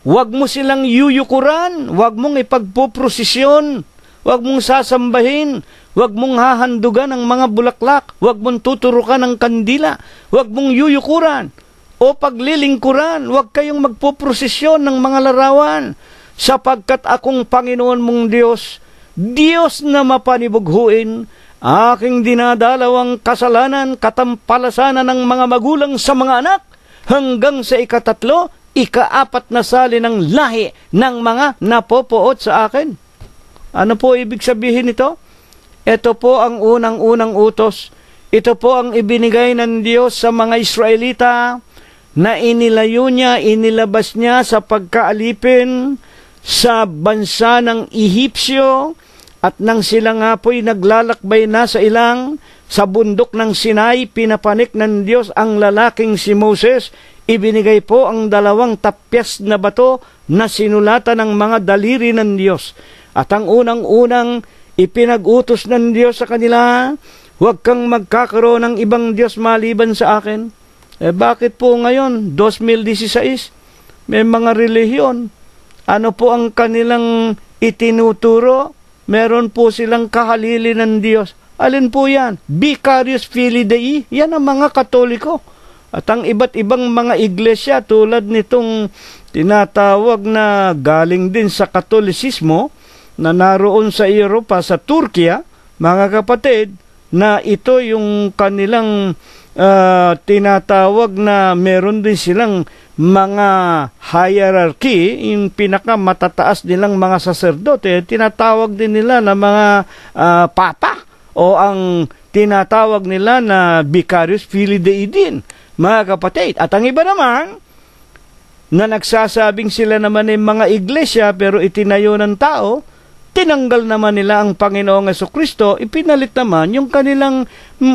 Huwag mo silang yuyukuran, huwag mong ipagpuprosisyon, huwag mong sasambahin, huwag mong hahandugan ng mga bulaklak, huwag mong tuturukan ng kandila, huwag mong yuyukuran o paglilingkuran, huwag kayong magpuprosisyon ng mga larawan, sapagkat akong Panginoon mong Diyos, Diyos na mapanibughuin, aking dinadalawang kasalanan, katampalasanan ng mga magulang sa mga anak, hanggang sa 3, 4 na sali ng lahi ng mga napopoot sa akin. Ano po ibig sabihin nito? Ito po ang unang-unang utos. Ito po ang ibinigay ng Diyos sa mga Israelita na inilayo niya, inilabas niya sa pagkaalipin sa bansa ng Ehipsyo, at nang sila nga po'y naglalakbay na sa ilang, sa bundok ng Sinai, pinapanik ng Diyos ang lalaking si Moses. Ibinigay po ang 2 tapyas na bato na sinulatan ng mga daliri ng Diyos. At ang unang-unang ipinag-utos ng Diyos sa kanila, huwag kang magkakaroon ng ibang Diyos maliban sa akin. Bakit po ngayon, 2016, may mga relihiyon? Ano po ang kanilang itinuturo? Meron po silang kahalili ng Diyos. Alin po yan? Vicarious Filii Dei. Yan ang mga Katoliko. At ang iba't ibang mga iglesia tulad nitong tinatawag na galing din sa Katolisismo na naroon sa Europa, sa Turkiya, mga kapatid, na ito yung kanilang tinatawag na meron din silang mga hierarchy, yung pinakamatataas nilang mga saserdote, tinatawag din nila na mga papa, o ang tinatawag nila na Vicarious Filii Dei din, mga kapatid. At ang iba naman, na nagsasabing sila naman ay mga iglesia pero itinayo ng tao, tinanggal naman nila ang Panginoong Jesucristo, ipinalit naman yung kanilang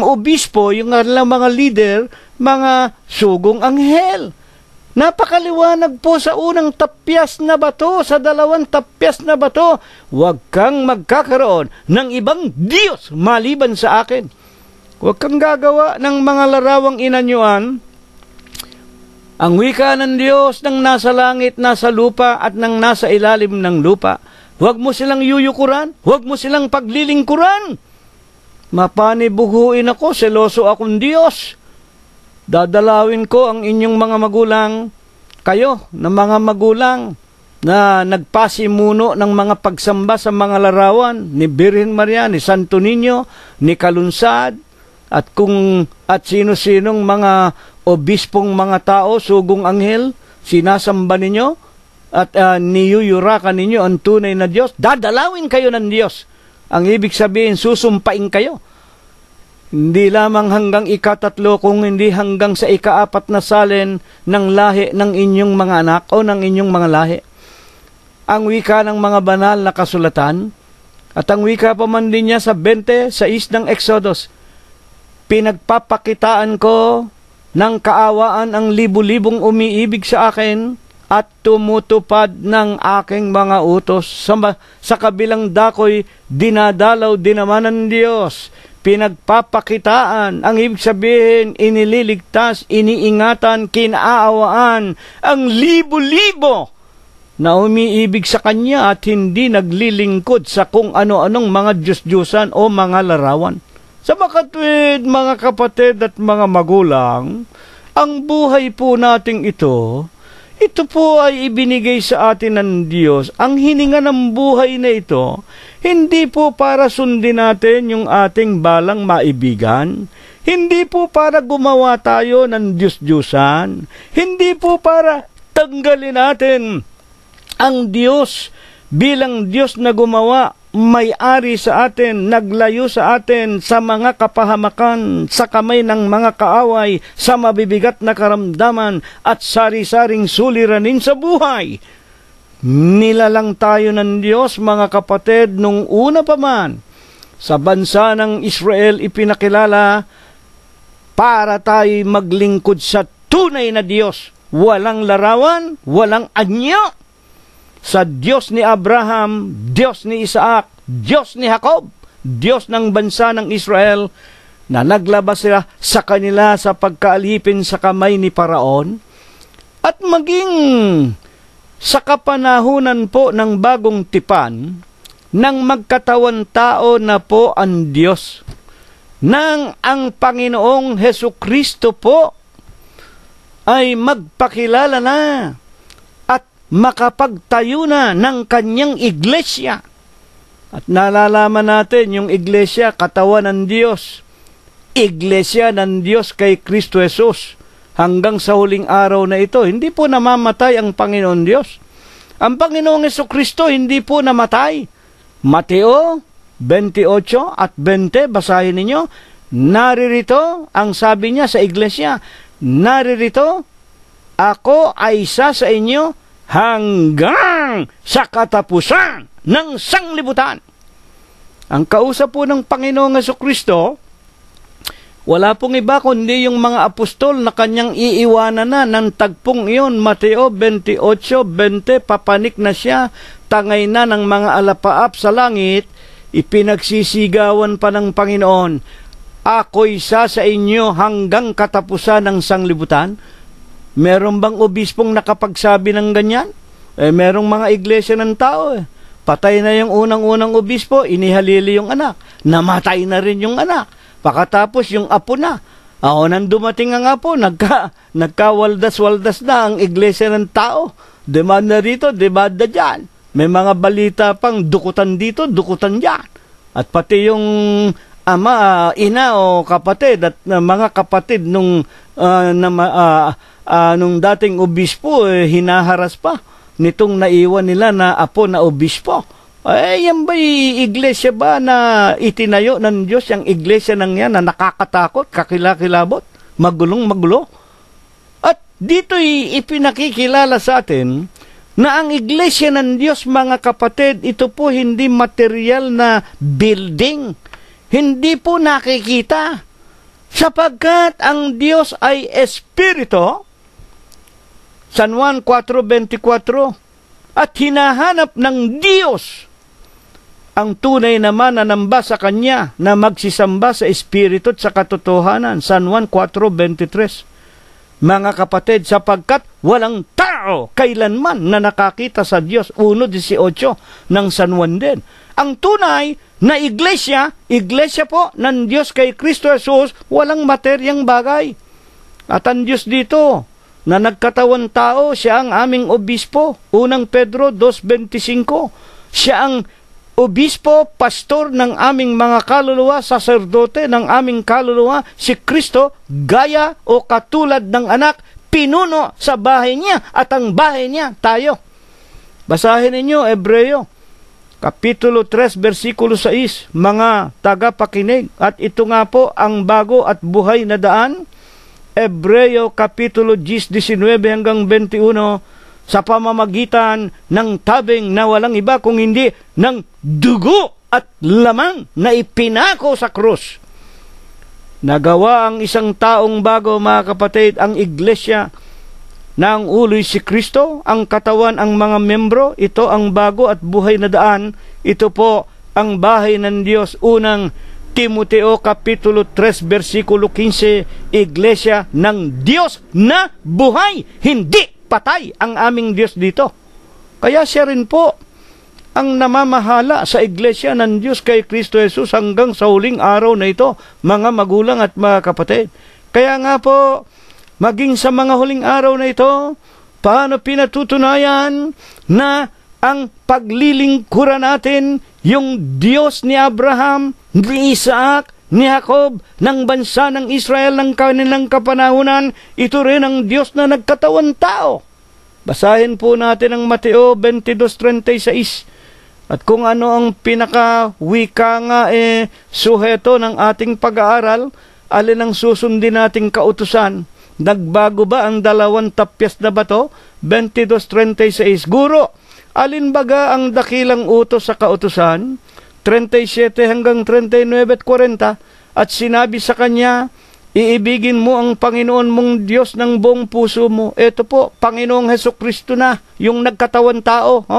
obispo, yung kanilang mga leader, mga sugong anghel. Napakaliwanag po sa unang tapyas na bato, sa 2 tapyas na bato, huwag kang magkakaroon ng ibang Diyos maliban sa akin. Huwag kang gagawa ng mga larawang inanyuan. Ang wika ng Diyos ng nasa langit, nasa lupa, at ng nasa ilalim ng lupa. Huwag mo silang yuyukuran, huwag mo silang paglilingkuran. Mapanibuhuin ako, seloso akong Diyos. Dadalawin ko ang inyong mga magulang, kayo na mga magulang na nagpasimuno ng mga pagsamba sa mga larawan ni Birhen Maria, ni Santo Niño, ni Kalunsad, At sino-sinong mga obispong mga tao, sugong anghel, sinasamba ninyo at niyuyurakan ninyo ang tunay na Diyos, dadalawin kayo ng Diyos. Ang ibig sabihin, susumpain kayo. Hindi lamang hanggang ika-3, kung hindi hanggang sa ika-4 na salin ng lahi ng inyong mga anak o ng inyong mga lahi. Ang wika ng mga banal na kasulatan, at ang wika pa man din niya sa 26 ng Exodus, pinagpapakitaan ko ng kaawaan ang libu-libong umiibig sa akin at tumutupad ng aking mga utos. Sa kabilang dakoy, dinadalaw din naman ng Diyos. Pinagpapakitaan, ang ibig sabihin, inililigtas, iniingatan, kinaawaan ang libu-libo na umiibig sa Kanya at hindi naglilingkod sa kung ano-anong mga Diyos-Diyosan o mga larawan. Sa makatwid, mga kapatid at mga magulang, ang buhay po nating ito po ay ibinigay sa atin ng Diyos. Ang hininga ng buhay na ito, hindi po para sundin natin yung ating balang maibigan. Hindi po para gumawa tayo ng Diyos-Diyosan. Hindi po para tanggalin natin ang Diyos bilang Diyos na gumawa, may-ari sa atin, naglayo sa atin sa mga kapahamakan, sa kamay ng mga kaaway, sa mabibigat na karamdaman at sari-saring suliranin sa buhay. Nilalang tayo ng Diyos, mga kapatid, nung una pa man. Sa bansa ng Israel ipinakilala para tayo maglingkod sa tunay na Diyos. Walang larawan, walang anyo. Sa Diyos ni Abraham, Diyos ni Isaac, Diyos ni Jacob, Diyos ng bansa ng Israel, na naglabas sila sa kanila sa pagkaalipin sa kamay ni Paraon, at maging sa kapanahunan po ng bagong tipan, nang magkatawan tao na po ang Diyos, nang ang Panginoong Hesukristo po ay magpakilala na makapagtayo na ng kanyang iglesia. At nalalaman natin yung iglesia, katawan ng Diyos. Iglesia ng Diyos kay Kristo Jesus. Hanggang sa huling araw na ito, hindi po namamatay ang Panginoon Diyos. Ang Panginoong Jesucristo hindi po namatay. Mateo 28 at 20, basahin ninyo. Naririto, ang sabi niya sa iglesia, naririto, ako ay isa sa inyo hanggang sa katapusan ng sanglibutan. Ang kausap po ng Panginoong Jesucristo, wala pong iba kundi yung mga apostol na kanyang iiwanan na ng tagpong iyon. Mateo 28:20, papanik na siya, tangay na ng mga alapaap sa langit, ipinagsisigawan pa ng Panginoon, ako'y isa sa inyo hanggang katapusan ng sanglibutan. Meron bang obispong nakapagsabi ng ganyan? Merong mga iglesia ng tao. Patay na yung unang-unang obispo, inihalili yung anak. Namatay na rin yung anak. Pakatapos yung apo na. Nang dumating ang apo, nagkawaldas-waldas na ang iglesia ng tao. Demanda rito, demanda dyan. May mga balita pang dukutan dito, dukutan dyan. At pati yung ama, ina o kapatid at mga kapatid nung dating obispo, hinaharas pa nitong naiwan nila na apo na obispo. Yan ba'y iglesia ba na itinayo ng Diyos? Yung iglesia nang yan na nakakatakot, kakilakilabot, magulong-magulo. At dito'y ipinakikilala sa atin na ang iglesia ng Diyos, mga kapatid, ito po hindi material na building. Hindi po nakikita. Sapagkat ang Diyos ay Espiritu, San Juan 4:24, at hinahanap ng Diyos ang tunay naman na namba sa Kanya na magsisamba sa Espiritu at sa katotohanan. San Juan 4:23. Mga kapatid, sapagkat walang tao kailanman na nakakita sa Diyos. 1:18 ng San Juan din. Ang tunay na iglesia, iglesia po ng Diyos kay Kristo Jesus, walang materyang bagay. At ang Diyos dito, na nagkatawan tao, siya ang aming obispo. 1 Pedro 2:25. Siya ang obispo, pastor ng aming mga kaluluwa, saserdote ng aming kaluluwa, si Kristo, gaya o katulad ng anak, pinuno sa bahay niya at ang bahay niya tayo. Basahin ninyo, Hebreo, Kapitulo 3, versikulo 6, mga tagapakinig, at ito nga po ang bago at buhay na daan. Hebreo, Kapitulo 10, 19 hanggang 21, sa pamamagitan ng tabing na walang iba kung hindi ng dugo at lamang na ipinako sa krus. Nagawa ang isang taong bago, mga kapatid, ang iglesia na ang ulo'y si Kristo, ang katawan ang mga membro. Ito ang bago at buhay na daan. Ito po ang bahay ng Diyos. Unang Timoteo Kapitulo 3 versikulo 15, iglesia ng Diyos na buhay, hindi patay ang aming Diyos dito. Kaya siya rin po ang namamahala sa iglesia ng Diyos kay Kristo Jesus hanggang sa huling araw na ito, mga magulang at mga kapatid. Kaya nga po, maging sa mga huling araw na ito, paano pinatutunayan na ang paglilingkuran natin yung Diyos ni Abraham, ni Isaac, ni Jacob, ng bansa ng Israel ng kanilang kapanahunan, ito rin ang Diyos na nagkatawan tao. Basahin po natin ang Mateo 22:36. At kung ano ang pinaka-wika nga suheto ng ating pag-aaral, alin ang susundin nating kautusan? Nagbago ba ang 2 tapyas na bato? 22:36. Guro, alin baga ang dakilang utos sa kautusan? 37 hanggang 39 at 40. At sinabi sa kanya, iibigin mo ang Panginoon mong Diyos ng buong puso mo. Ito po, Panginoong Hesukristo na, yung nagkatawan tao.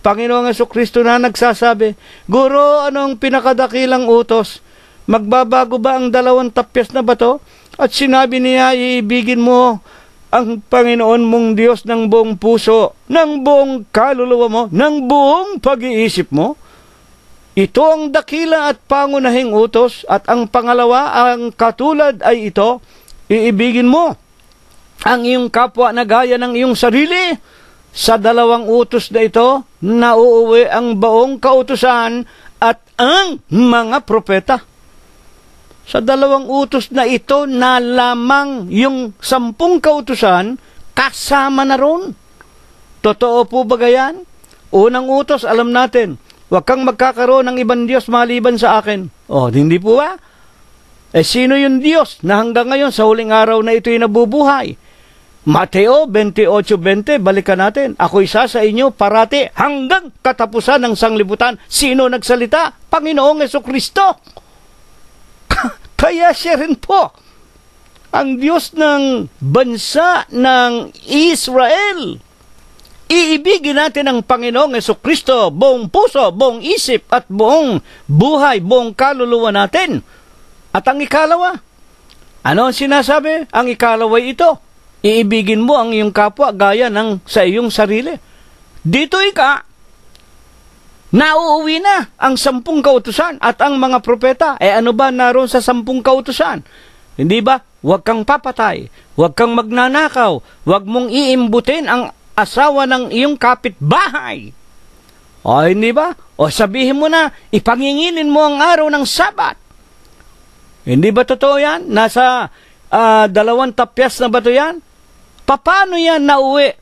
Panginoong Hesukristo na nagsasabi, Guro, ano ang pinakadakilang utos? Magbabago ba ang 2 tapyas na bato? At sinabi niya, iibigin mo ang Panginoon mong Diyos ng buong puso, ng buong kaluluwa mo, ng buong pag-iisip mo. Ito ang dakila at pangunahing utos, at ang pangalawa, ang katulad ay ito, iibigin mo ang iyong kapwa na gaya ng iyong sarili. Sa 2 utos na ito, nauuwi ang buong kautusan at ang mga propeta. Sa 2 utos na ito na lamang yung 10 kautusan, kasama na ron. Totoo po ba yan? Unang utos, alam natin, huwag kang magkakaroon ng ibang Diyos maliban sa akin. Hindi po ba? Sino yung Diyos na hanggang ngayon sa huling araw na ito'y nabubuhay? Mateo 28:20, balikan natin. Ako isa sa inyo parati hanggang katapusan ng sanglibutan. Sino nagsalita? Panginoong Hesukristo. Kaya siya rin po ang Diyos ng bansa ng Israel. Iibigin natin ang Panginoong Hesukristo buong puso, buong isip at buong buhay, buong kaluluwa natin. At ang ikalawa, ano ang sinasabi? Ang ikalawa ito, iibigin mo ang iyong kapwa gaya ng sa iyong sarili. Dito nauuwi na ang 10 kautusan at ang mga propeta. Ano ba naroon sa 10 kautusan? Hindi ba? Huwag kang papatay, huwag kang magnanakaw, huwag mong iimbutin ang asawa ng iyong kapitbahay. Hindi ba? Sabihin mo na, ipangingilin mo ang araw ng Sabat. Hindi ba totoo yan? Nasa 2 tapyas na ba ito yan? Paano yan nauwi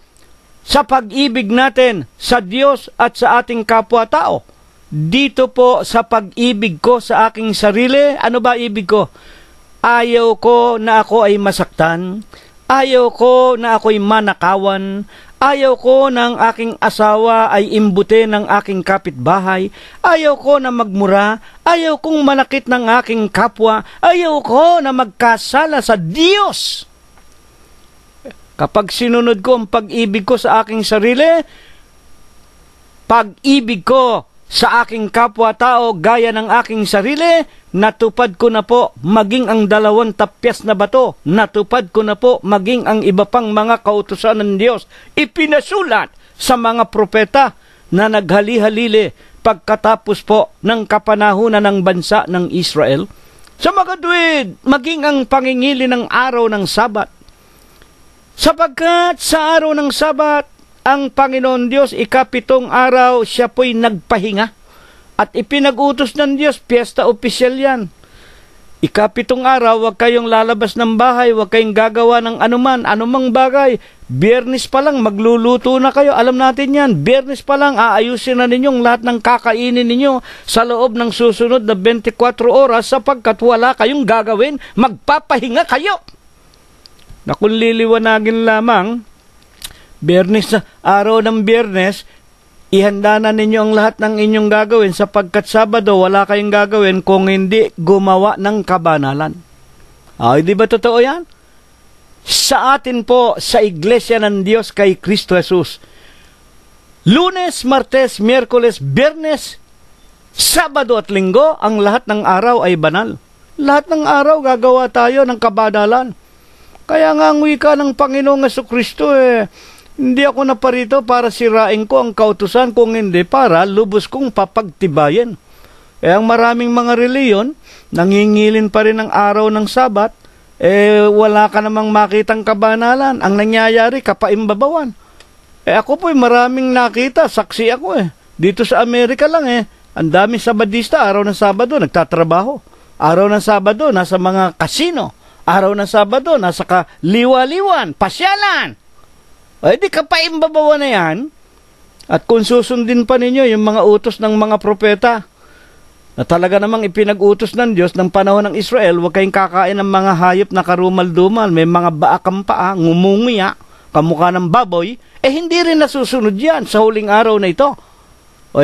sa pag-ibig natin sa Diyos at sa ating kapwa-tao? Dito po sa pag-ibig ko sa aking sarili, ano ba ibig ko? Ayaw ko na ako ay masaktan. Ayaw ko na ako'y manakawan. Ayaw ko na ang aking asawa ay imbutin ng aking kapitbahay. Ayaw ko na magmura. Ayaw kong manakit ng aking kapwa. Ayaw ko na magkasala sa Diyos. Kapag sinunod ko ang pag-ibig ko sa aking sarili, pag-ibig ko sa aking kapwa-tao gaya ng aking sarili, natupad ko na po maging ang 2 tapyas na bato. Natupad ko na po maging ang iba pang mga kautusan ng Diyos. Ipinasulat sa mga propeta na naghali-halili pagkatapos po ng kapanahunan ng bansa ng Israel. Sa mga tuwid, maging ang pangingili ng araw ng Sabat. Sapagkat sa araw ng Sabat, ang Panginoon Diyos, 7 araw, siya po'y nagpahinga. At ipinag-utos ng Diyos, piyesta opisyal yan. Ikapitong araw, huwag kayong lalabas ng bahay, huwag kayong gagawa ng anumang bagay. Biyernes pa lang, magluluto na kayo. Alam natin yan, Biyernes pa lang, aayusin na ninyong lahat ng kakainin ninyo sa loob ng susunod na 24 oras sapagkat wala kayong gagawin, magpapahinga kayo. Na kung liliwanagin lamang, Biyernes na, araw ng Biyernes, ihanda na ninyo ang lahat ng inyong gagawin sapagkat Sabado wala kayong gagawin kung hindi gumawa ng kabanalan. Ay, di ba totoo yan? Sa atin po, sa Iglesia ng Diyos kay Kristo Jesus, Lunes, Martes, Miyerkules, Biyernes, Sabado at Linggo, ang lahat ng araw ay banal. Lahat ng araw gagawa tayo ng kabanalan. Kaya nga ang wika ng Panginoong Jesucristo hindi ako naparito para sirain ko ang kautusan, kung hindi para lubos kong papagtibayin. Ang maraming mga reliyon, nangingilin pa rin ang araw ng Sabat, wala ka namang makitang kabanalan. Ang nangyayari, kapaimbabawan. Ako po'y maraming nakita, saksi ako Dito sa Amerika lang ang daming Sabadista, araw ng Sabado, nagtatrabaho. Araw ng Sabado, nasa mga kasino. Araw ng Sabado, nasa kaliwa-liwan, pasyalan. Di kapaimbabawan na yan. At kung susundin pa ninyo yung mga utos ng mga propeta na talaga namang ipinag-utos ng Diyos ng panahon ng Israel, huwag kayong kakain ng mga hayop na karumal-dumal, may mga baakang paa, ngumunguya, kamukha ng baboy, hindi rin nasusunod yan sa huling araw na ito.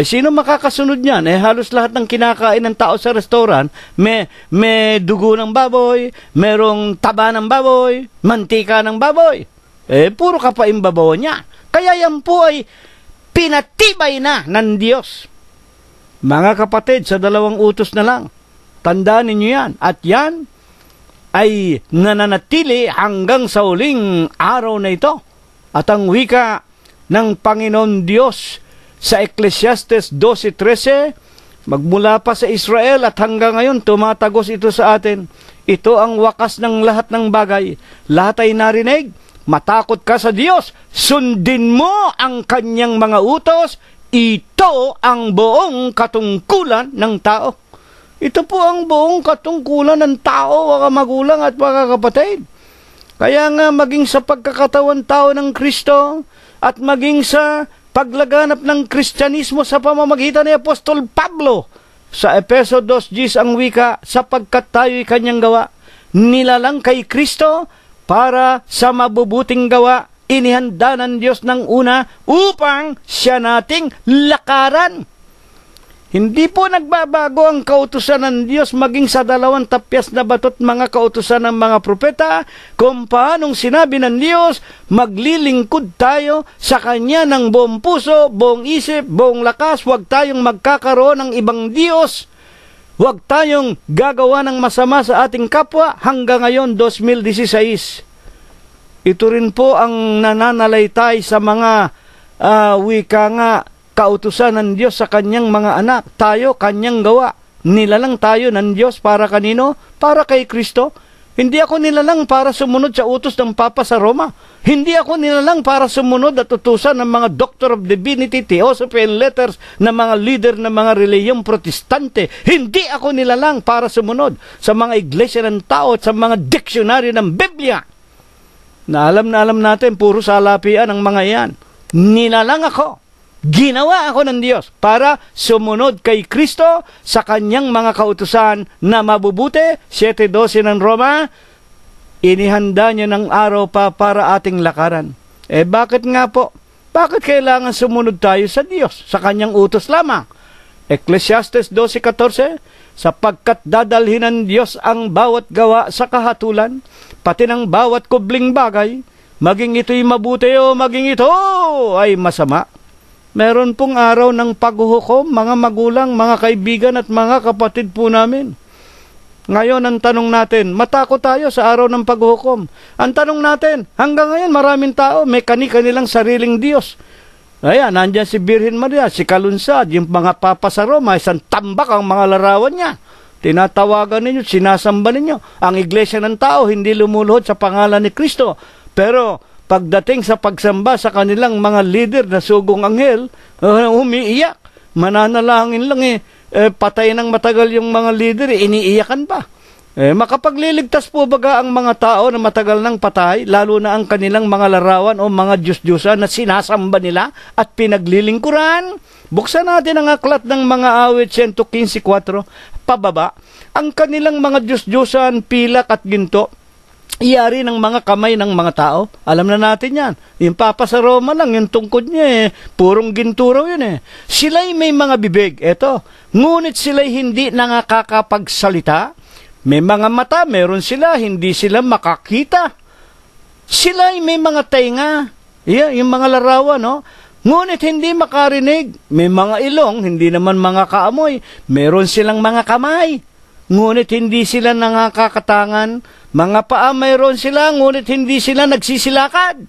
Sino makakasunod yan? Halos lahat ng kinakain ng tao sa restaurant, may dugo ng baboy, merong taba ng baboy, mantika ng baboy. Puro kapaimbabawan niya. Kaya yan po ay pinatibay na ng Diyos. Mga kapatid, sa 2 utos na lang, tandaan ninyo yan. At yan ay nananatili hanggang sa huling araw na ito. At ang wika ng Panginoon Diyos sa Ecclesiastes 12:13, magmula pa sa Israel at hanggang ngayon tumatagos ito sa atin. Ito ang wakas ng lahat ng bagay. Lahat ay narinig. Matakot ka sa Diyos, sundin mo ang kanyang mga utos, ito ang buong katungkulan ng tao. Ito po ang buong katungkulan ng tao, mga magulang at mga kapatid. Kaya nga maging sa pagkakatawan tao ng Kristo at maging sa paglaganap ng Kristyanismo sa pamamagitan ni Apostol Pablo, sa Efeso 2:10 ang wika, sapagkat tayo'y kanyang gawa, nilalang kay Kristo, para sa mabubuting gawa, inihanda ng Diyos ng una upang siya nating lakaran. Hindi po nagbabago ang kautusan ng Diyos maging sa 2 tapyas na batot mga kautusan ng mga propeta, kung paanong sinabi ng Diyos, maglilingkod tayo sa Kanya ng buong puso, buong isip, buong lakas, huwag tayong magkakaroon ng ibang Diyos. Huwag tayong gagawa ng masama sa ating kapwa hanggang ngayon 2016. Ito rin po ang nananalaytay sa mga wika nga kautusan ng Diyos sa kanyang mga anak. Tayo, kanyang gawa. Nilalang tayo ng Diyos para kanino? Para kay Kristo. Hindi ako nilalang para sumunod sa utos ng Papa sa Roma. Hindi ako nilalang para sumunod at utusan ng mga Doctor of Divinity, Theosophy and Letters na mga leader ng mga reliyong protestante. Hindi ako nilalang para sumunod sa mga iglesia ng tao at sa mga diksyonaryo ng Biblia. Na alam natin, puro salapian ang mga yan. Nilalang ako. Ginawa ako ng Diyos para sumunod kay Kristo sa kanyang mga kautusan na mabubuti. 7:12 ng Roma, inihanda niya ng araw pa para ating lakaran. Bakit nga po? Bakit kailangan sumunod tayo sa Diyos, sa kanyang utos lamang? Ecclesiastes 12:14, sapagkat dadalhin ng Diyos ang bawat gawa sa kahatulan, pati ng bawat kubling bagay, maging ito'y mabuti o maging ito ay masama. Meron pong araw ng paghuhukom, mga magulang, mga kaibigan at mga kapatid po namin. Ngayon ang tanong natin, matakot tayo sa araw ng paghuhukom. Ang tanong natin, hanggang ngayon maraming tao may kani-kanilang sariling Diyos. Ayan, nandyan si Birhen Maria, si Kalunsad, yung mga papa sa Roma, isang tambak ang mga larawan niya. Tinatawagan ninyo, sinasamba ninyo. Ang iglesia ng tao hindi lumuluhod sa pangalan ni Kristo. Pero pagdating sa pagsamba sa kanilang mga leader na sugong anghel, umiiyak, mananalangin lang patay ng matagal yung mga leader, iniiyakan pa. Makapagliligtas po baga ang mga tao na matagal nang patay, lalo na ang kanilang mga larawan o mga Diyos-Diyosan na sinasamba nila at pinaglilingkuran? Buksan natin ang aklat ng mga awit 115:4, pababa. Ang kanilang mga Diyos-Diyosan, pilak at ginto, iyari ng mga kamay ng mga tao. Alam na natin yan. Yung Papa sa Roma lang, yung tungkod niya purong ginto raw yun Sila'y may mga bibig, ngunit sila'y hindi nakakapagsalita. May mga mata, meron sila, hindi sila makakita. Sila'y may mga tainga, yung mga larawan, ngunit hindi makarinig. May mga ilong, hindi naman mga kaamoy. Meron silang mga kamay, ngunit hindi sila nakakatangan. Mga paa mayroon sila, ngunit hindi sila nagsisilakad.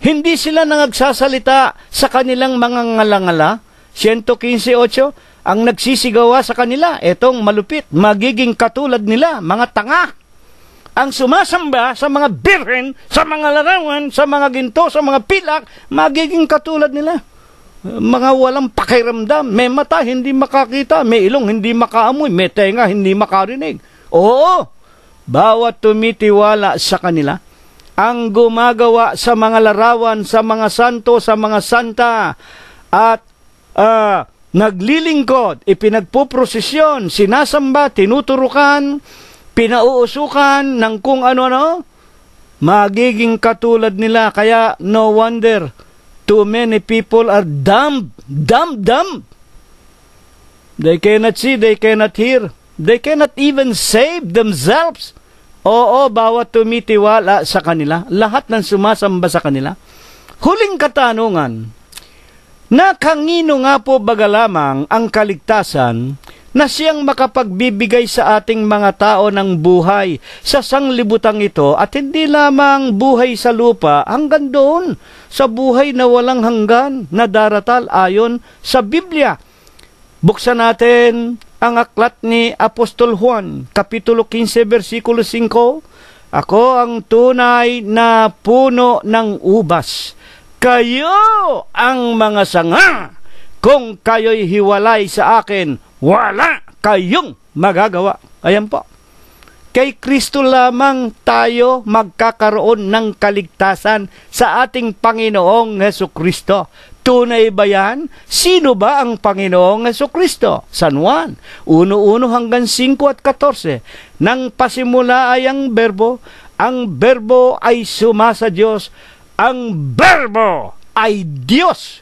Hindi sila nagsasalita sa kanilang mga ngalangala. 115:8, ang nagsisigawa sa kanila, etong malupit, magiging katulad nila, mga tanga. Ang sumasamba sa mga birhen, sa mga larawan, sa mga ginto, sa mga pilak, magiging katulad nila. Mga walang pakiramdam, may mata, hindi makakita, may ilong, hindi makaamoy, may tenga, hindi makarinig. Oo, bawat tumitiwala sa kanila, ang gumagawa sa mga larawan, sa mga santo, sa mga santa, at naglilingkod, ipinagpuprosesyon, sinasamba, tinuturukan, pinauusukan ng kung ano-ano, magiging katulad nila. Kaya no wonder too many people are dumb. They cannot see, they cannot hear, they cannot even save themselves. Oo, bawat tumitiwala sa kanila, lahat ng sumasamba sa kanila. Huling katanungan, na kangino nga po baga lamang ang kaligtasan na siyang makapagbibigay sa ating mga tao ng buhay sa sanglibutang ito, at hindi lamang buhay sa lupa, hanggang doon sa buhay na walang hanggan na daratal ayon sa Biblia. Buksan natin ang aklat ni Apostol Juan, Kapitulo 15, versikulo 5. Ako ang tunay na puno ng ubas. Kayo ang mga sanga. Kung kayo'y hiwalay sa akin, wala kayong magagawa. Ayan po. Kay Kristo lamang tayo magkakaroon ng kaligtasan sa ating Panginoong Hesukristo. Tunay ba yan? Sino ba ang Panginoong Hesukristo? San Juan 1:1 hanggang 5 at 14. Nang pasimula ay ang berbo ay sumasa Diyos, ang berbo ay Diyos.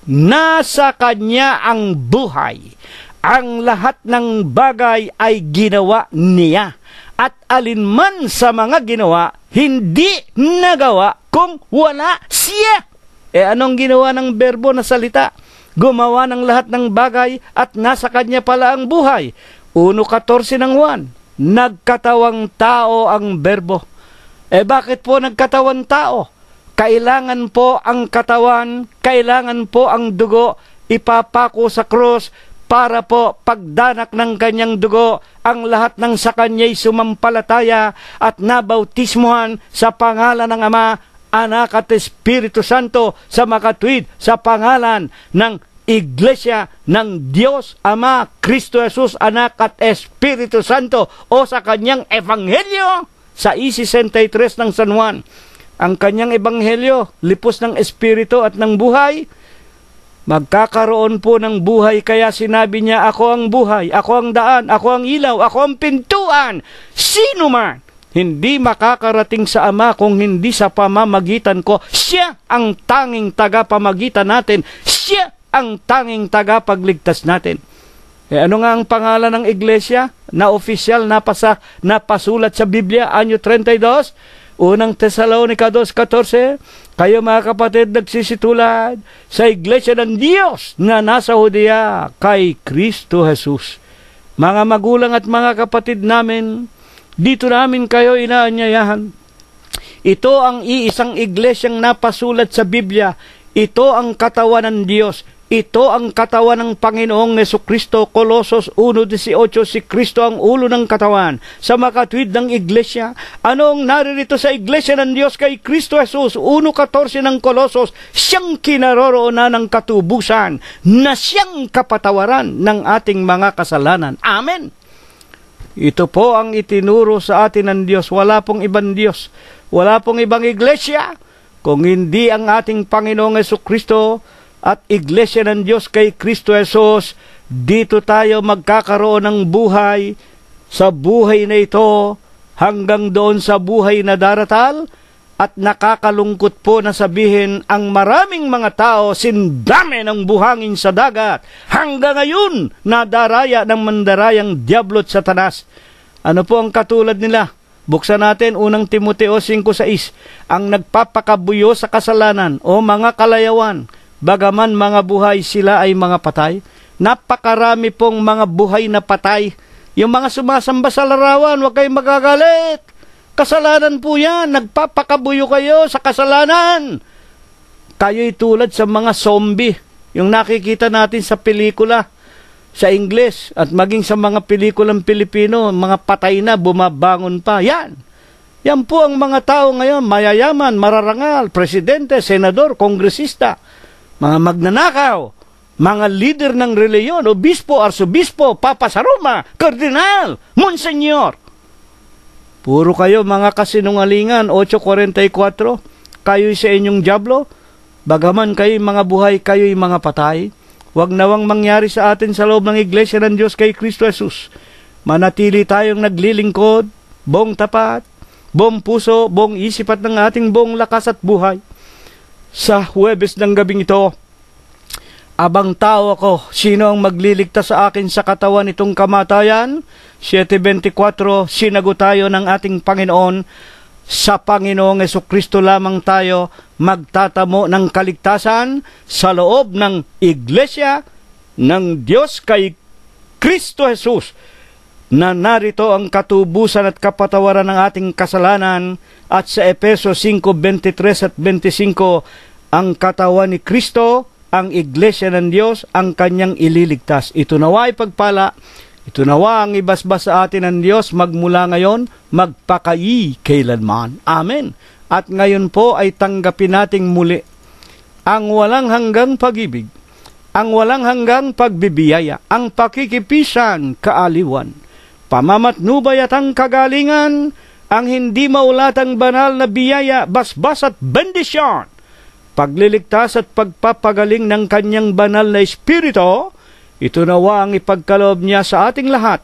Nasa Kanya ang buhay. Ang lahat ng bagay ay ginawa niya. At alinman sa mga ginawa, hindi nagawa kung wala siya. Anong ginawa ng berbo na salita? Gumawa ng lahat ng bagay at nasa Kanya pala ang buhay. 1:14 ng Juan. Nagkatawang tao ang berbo. Bakit po nagkatawang tao? Kailangan po ang katawan, kailangan po ang dugo, ipapako sa krus para po pagdanak ng kanyang dugo, ang lahat ng sa kanya'y sumampalataya at nabautismuhan sa pangalan ng Ama, Anak at Espiritu Santo, sa makatwid sa pangalan ng Iglesia ng Diyos Ama, Kristo Jesus, Anak at Espiritu Santo, o sa kanyang Ebanghelyo sa 63 ng San Juan. Ang kanyang ebanghelyo, lipos ng espiritu at ng buhay, magkakaroon po ng buhay. Kaya sinabi niya, ako ang buhay, ako ang daan, ako ang ilaw, ako ang pintuan. Sino man hindi makakarating sa Ama kung hindi sa pamamagitan ko. Siya ang tanging tagapamagitan natin. Siya ang tanging tagapagligtas natin. Ano nga ang pangalan ng iglesia na opisyal napasulat sa Biblia, anyo 32? Unang Tesalonica 2:14, kayo mga kapatid nagsisitulad sa Iglesia ng Diyos na nasa Judea kay Kristo Jesus. Mga magulang at mga kapatid namin, dito namin kayo inaanyayahan. Ito ang iisang iglesyang napasulat sa Biblia. Ito ang katawan ng Diyos. Ito ang katawan ng Panginoong Jesucristo. Colosos 1:18, si Kristo ang ulo ng katawan sa makatwid ng iglesia. Anong naririto sa iglesia ng Diyos kay Kristo Jesus? 1:14 ng Colosos, siyang kinaroroonan ng katubusan na siyang kapatawaran ng ating mga kasalanan. Amen. Ito po ang itinuro sa atin ng Diyos. Wala pong ibang Diyos. Wala pong ibang iglesia kung hindi ang ating Panginoong Jesucristo at iglesia ng Diyos kay Kristo Jesus. Dito tayo magkakaroon ng buhay, sa buhay na ito hanggang doon sa buhay na daratal. At nakakalungkot po na sabihin, ang maraming mga tao sindami ng buhangin sa dagat. Hanggang ngayon, nadaraya ng mandarayang Diablo at Satanas. Ano po ang katulad nila? Buksan natin unang Timoteo 5:6. Ang nagpapakabuyo sa kasalanan o mga kalayawan, bagaman mga buhay sila ay mga patay. Napakarami pong mga buhay na patay. Yung mga sumasamba sa larawan, huwag kayong magagalit. Kasalanan po yan. Nagpapakabuyo kayo sa kasalanan. Kayo'y tulad sa mga zombie. Yung nakikita natin sa pelikula, sa Ingles, at maging sa mga pelikulang Pilipino, mga patay na, bumabangon pa. Yan. Yan po ang mga tao ngayon, mayayaman, mararangal, presidente, senador, kongresista, mga magnanakaw, mga leader ng reliyon, obispo, arsobispo, papa sa Roma, kardinal, monsenyor. Puro kayo mga kasinungalingan. 8:44, kayo'y sa inyong diablo, bagaman kayo'y mga buhay, kayo'y mga patay. Huwag nawang mangyari sa atin sa loob ng iglesia ng Diyos kay Kristo Jesus. Manatili tayong naglilingkod, buong tapat, buong puso, buong isip at ng ating buong lakas at buhay. Sa Huwebes ng gabing ito, abang tao ako, sino ang magliligtas sa akin sa katawan nitong kamatayan? 7:24, sinagot tayo ng ating Panginoon, sa Panginoong Jesucristo lamang tayo magtatamo ng kaligtasan sa loob ng iglesia ng Diyos kay Kristo Jesus, na narito ang katubusan at kapatawaran ng ating kasalanan. At sa Efeso 5:23 at 25, ang katawan ni Kristo, ang iglesia ng Diyos, ang kanyang ililigtas. Ito nawa ay pagpala, ito nawa ang ibasbas sa atin ng Diyos magmula ngayon, magpakai kailanman. Amen. At ngayon po ay tanggapin nating muli ang walang hanggang pag-ibig, ang walang hanggang pagbibiyaya, ang pakikipisan, kaaliwan, pamamatnubay at ang kagalingan, ang hindi maulatang banal na biyaya, basbas at bendisyon, pagliligtas at pagpapagaling ng kanyang banal na espiritu. Ito nawa ang ipagkaloob niya sa ating lahat,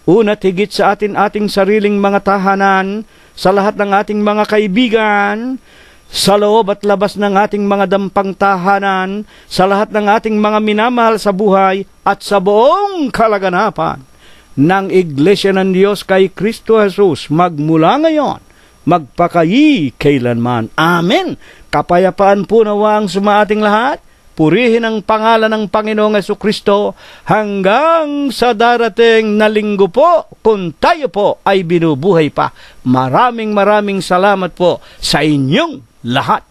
una't higit sa ating sariling mga tahanan, sa lahat ng ating mga kaibigan, sa loob at labas ng ating mga dampang tahanan, sa lahat ng ating mga minamahal sa buhay, at sa buong kalaganapan ng iglesia ng Diyos kay Kristo Jesus, magmula ngayon, magpakayi kailanman. Amen. Kapayapaan po nawa ang sumaating lahat. Purihin ang pangalan ng Panginoong Jesucristo hanggang sa darating na linggo po, kung tayo po ay binubuhay pa. Maraming salamat po sa inyong lahat.